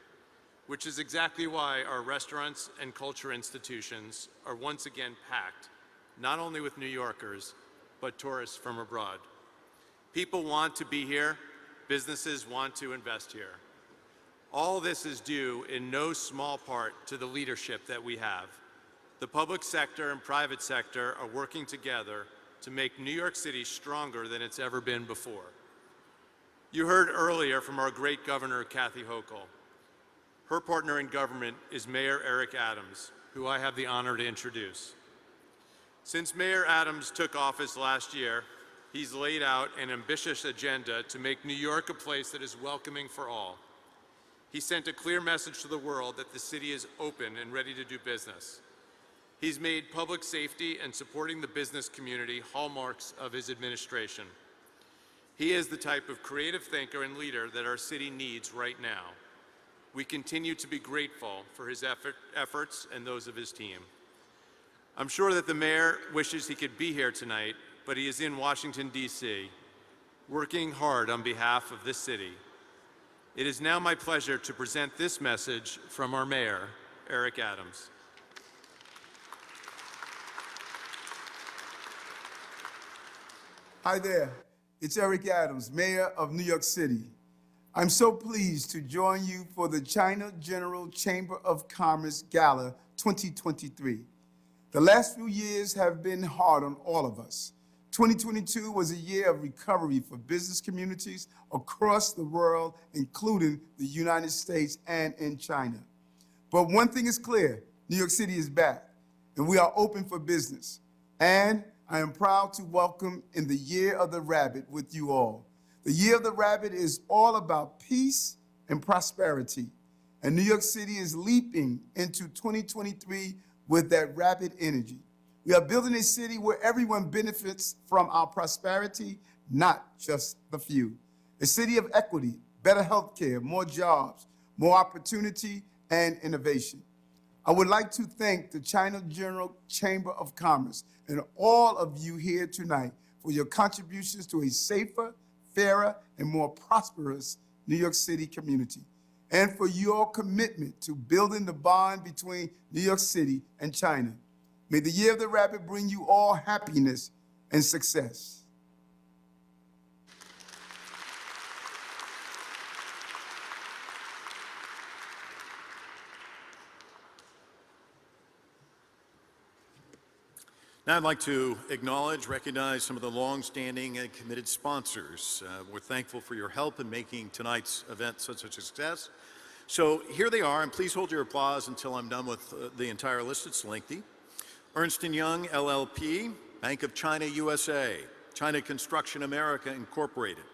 which is exactly why our restaurants and culture institutions are once again packed, not only with New Yorkers, but tourists from abroad. People want to be here, businesses want to invest here. All this is due in no small part to the leadership that we have. The public sector and private sector are working together to make New York City stronger than it's ever been before. You heard earlier from our great governor, Kathy Hochul. Her partner in government is Mayor Eric Adams, who I have the honor to introduce. Since Mayor Adams took office last year, he's laid out an ambitious agenda to make New York a place that is welcoming for all. He sent a clear message to the world that the city is open and ready to do business. He's made public safety and supporting the business community hallmarks of his administration. He is the type of creative thinker and leader that our city needs right now. We continue to be grateful for his efforts and those of his team. I'm sure that the mayor wishes he could be here tonight, but he is in Washington, D.C., working hard on behalf of this city. It is now my pleasure to present this message from our mayor, Eric Adams. Hi there, it's Eric Adams, Mayor of New York City. I'm so pleased to join you for the China General Chamber of Commerce Gala 2023. The last few years have been hard on all of us. 2022 was a year of recovery for business communities across the world, including the United States and in China. But one thing is clear, New York City is back, and we are open for business. And I am proud to welcome in the Year of the Rabbit with you all. The Year of the Rabbit is all about peace and prosperity. And New York City is leaping into 2023 with that rabbit energy. We are building a city where everyone benefits from our prosperity, not just the few. A city of equity, better healthcare, more jobs, more opportunity, and innovation. I would like to thank the China General Chamber of Commerce and all of you here tonight for your contributions to a safer, fairer, and more prosperous New York City community, and for your commitment to building the bond between New York City and China. May the Year of the Rabbit bring you all happiness and success. Now I'd like to recognize some of the long-standing and committed sponsors. We're thankful for your help in making tonight's event such a success. So here they are, and please hold your applause until I'm done with the entire list. It's lengthy. Ernst & Young, LLP, Bank of China USA, China Construction America Incorporated,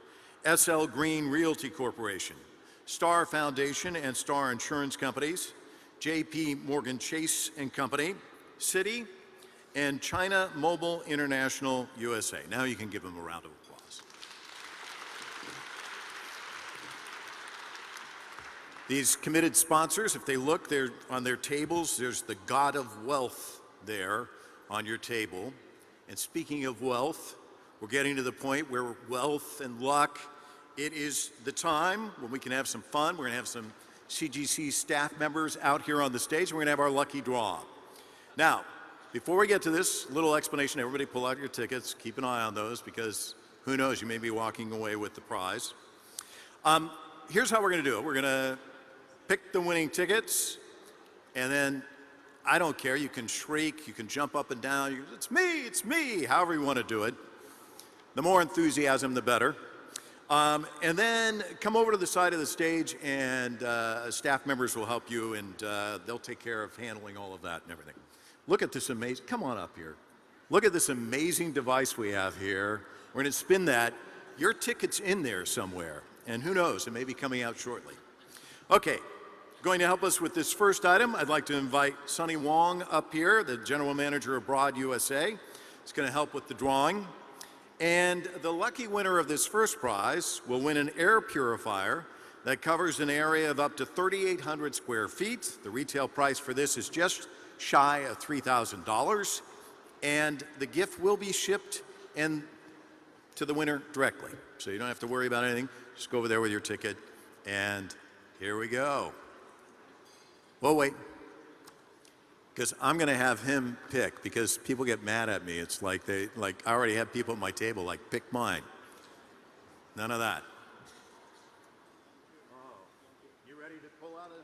SL Green Realty Corporation, Star Foundation and Star Insurance Companies, JP Morgan Chase and Company, Citi, and China Mobile International USA. Now you can give them a round of applause. These committed sponsors, if they look there on their tables, there's the God of Wealth there on your table. And speaking of wealth, we're getting to the point where wealth and luck, it is the time when we can have some fun. We're going to have some CGC staff members out here on the stage. We're going to have our lucky draw. Now, before we get to this, little explanation. Everybody pull out your tickets. Keep an eye on those because who knows, you may be walking away with the prize. Here's how we're going to do it. We're going to pick the winning tickets, and then I don't care. You can shriek, you can jump up and down. It's me, however you want to do it. The more enthusiasm, the better. And then come over to the side of the stage, and staff members will help you, and they'll take care of handling all of that and everything. Look at this amazing, come on up here. Look at this amazing device we have here. We're going to spin that. Your ticket's in there somewhere, and who knows, it may be coming out shortly. Okay, going to help us with this first item, I'd like to invite Sunny Wong up here, the General Manager of Broad USA. He's going to help with the drawing. And the lucky winner of this first prize will win an air purifier that covers an area of up to 3,800 square feet. The retail price for this is just shy of $3,000. And the gift will be shipped to the winner directly. So you don't have to worry about anything. Just go over there with your ticket, and here we go. Well, wait, because I'm going to have him pick, because people get mad at me. It's like I already have people at my table, like, pick mine. None of that. Oh, you ready to pull out a...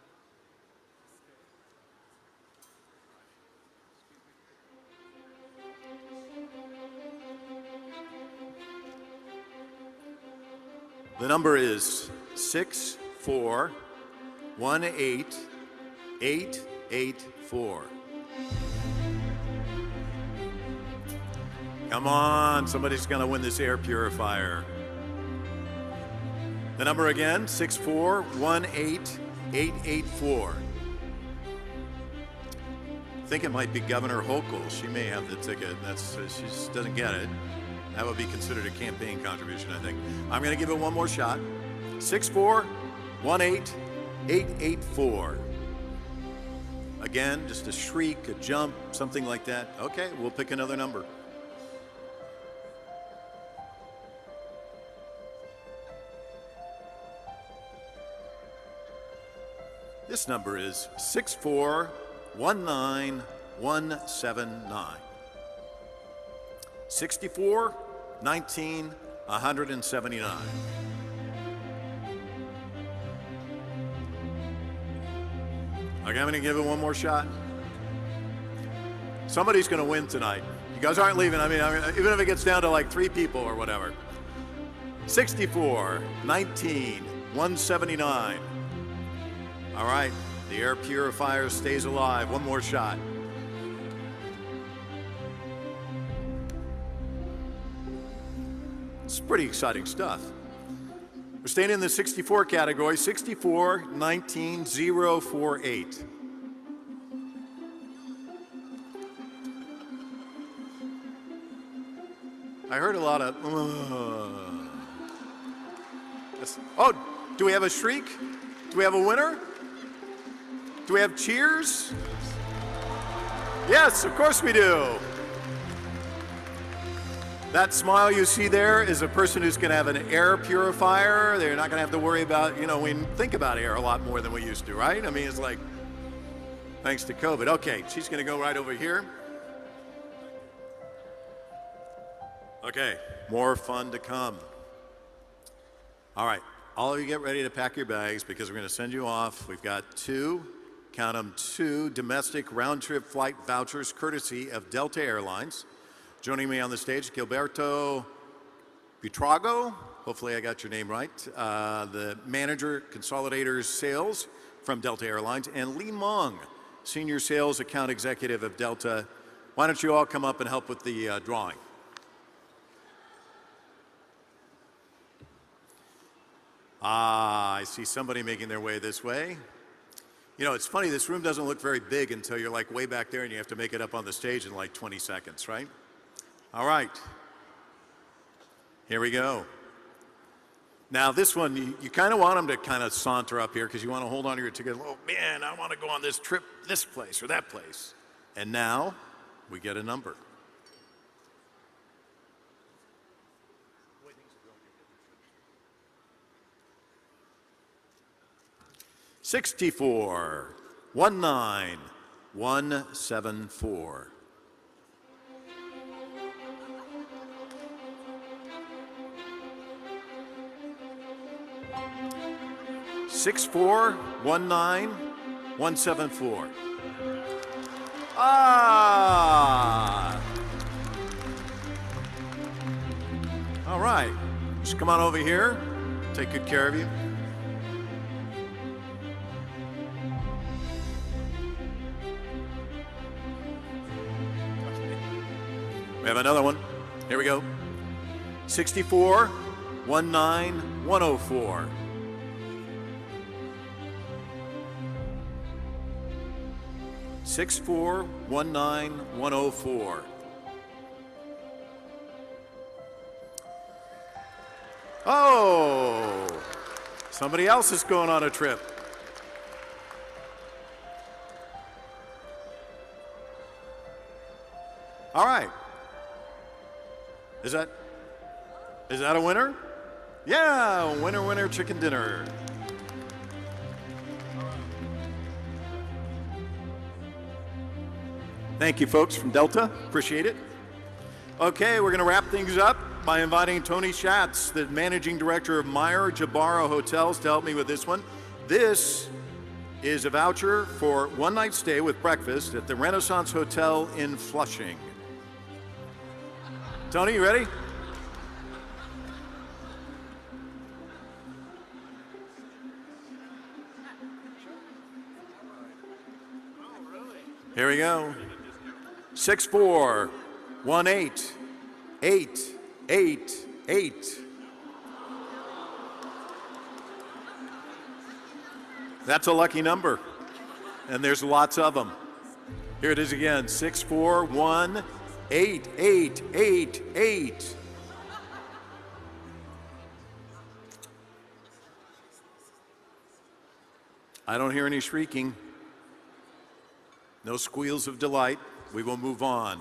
The number is 6418884. Come on, somebody's going to win this air purifier. The number again, 6418884. I think it might be Governor Hochul. She may have the ticket. She just doesn't get it. That would be considered a campaign contribution, I think. I'm going to give it one more shot. 6418884. Again, just a shriek, a jump, something like that. Okay, we'll pick another number. This number is 6419179. 64, 19, 179. Okay, I'm going to give it one more shot. Somebody's going to win tonight. You guys aren't leaving. I mean, even if it gets down to like 3 people or whatever. 64, 19, 179. All right, the air purifier stays alive. One more shot. It's pretty exciting stuff. We're staying in the 64 category, 64, 19, 048. I heard a lot of, oh, do we have a shriek? Do we have a winner? Do we have cheers? Yes, of course we do. That smile you see there is a person who's going to have an air purifier. They're not going to have to worry about, we think about air a lot more than we used to, right? I mean, it's like, thanks to COVID. Okay, she's going to go right over here. Okay, more fun to come. All right, all of you get ready to pack your bags because we're going to send you off. We've got 2, count them, 2 domestic round-trip flight vouchers courtesy of Delta Airlines. Joining me on the stage, Gilberto Buitrago, hopefully I got your name right, the Manager Consolidators Sales from Delta Airlines, and Lee Mong, Senior Sales Account Executive of Delta. Why don't you all come up and help with the drawing? I see somebody making their way this way. It's funny, this room doesn't look very big until you're like way back there and you have to make it up on the stage in like 20 seconds, right? All right, here we go. Now this one, you kind of want them to kind of saunter up here because you want to hold on to your ticket. Oh man, I want to go on this trip, this place or that place. And now we get a number. $64, 19174. $64,19174. Ah! All right, just come on over here. Take good care of you. We have another one. Here we go. 64,19104. $64,19104. Oh, somebody else is going on a trip. All right. Is that a winner? Yeah, winner, winner, chicken dinner. Thank you, folks from Delta. Appreciate it. Okay, we're going to wrap things up by inviting Tony Schatz, the managing director of Meyer Jabara Hotels, to help me with this one. This is a voucher for one night stay with breakfast at the Renaissance Hotel in Flushing. Tony, you ready? Here we go. 64,18888. That's a lucky number, and there's lots of them. Here it is again, 64,18888. I don't hear any shrieking. No squeals of delight. We will move on.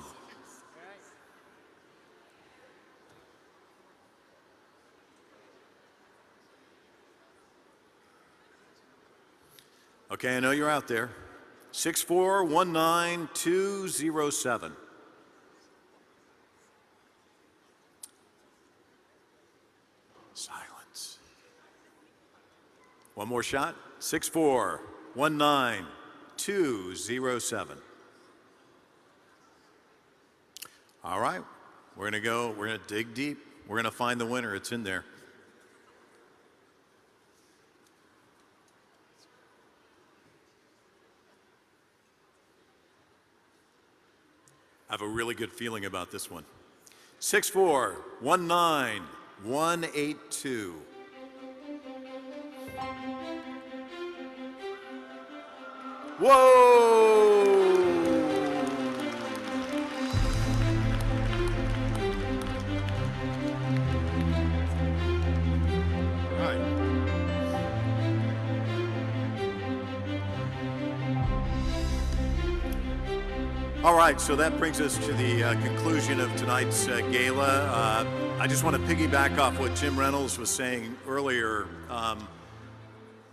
Okay, I know you're out there. 64,19207. Silence. One more shot. 64,19207. All right, we're gonna dig deep. We're gonna find the winner. It's in there. I have a really good feeling about this one. 64,19182. Whoa! All right, so that brings us to the conclusion of tonight's gala. I just want to piggyback off what Jim Reynolds was saying earlier.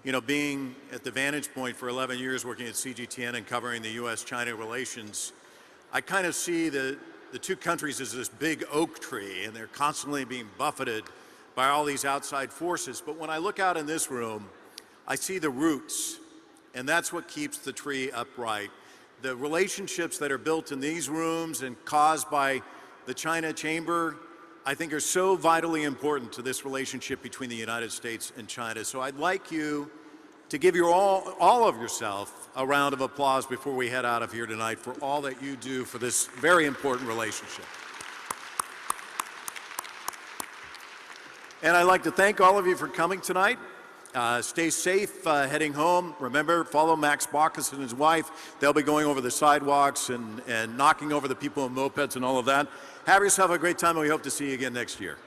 You know, being at the vantage point for 11 years working at CGTN and covering the U.S.-China relations, I kind of see the two countries as this big oak tree, and they're constantly being buffeted by all these outside forces. But when I look out in this room, I see the roots, and that's what keeps the tree upright. The relationships that are built in these rooms and caused by the China Chamber, I think are so vitally important to this relationship between the United States and China. So I'd like you to give your all of yourself a round of applause before we head out of here tonight for all that you do for this very important relationship. And I'd like to thank all of you for coming tonight. Stay safe heading home. Remember, follow Max Baucus and his wife. They'll be going over the sidewalks and knocking over the people on mopeds and all of that. Have yourself a great time, and we hope to see you again next year.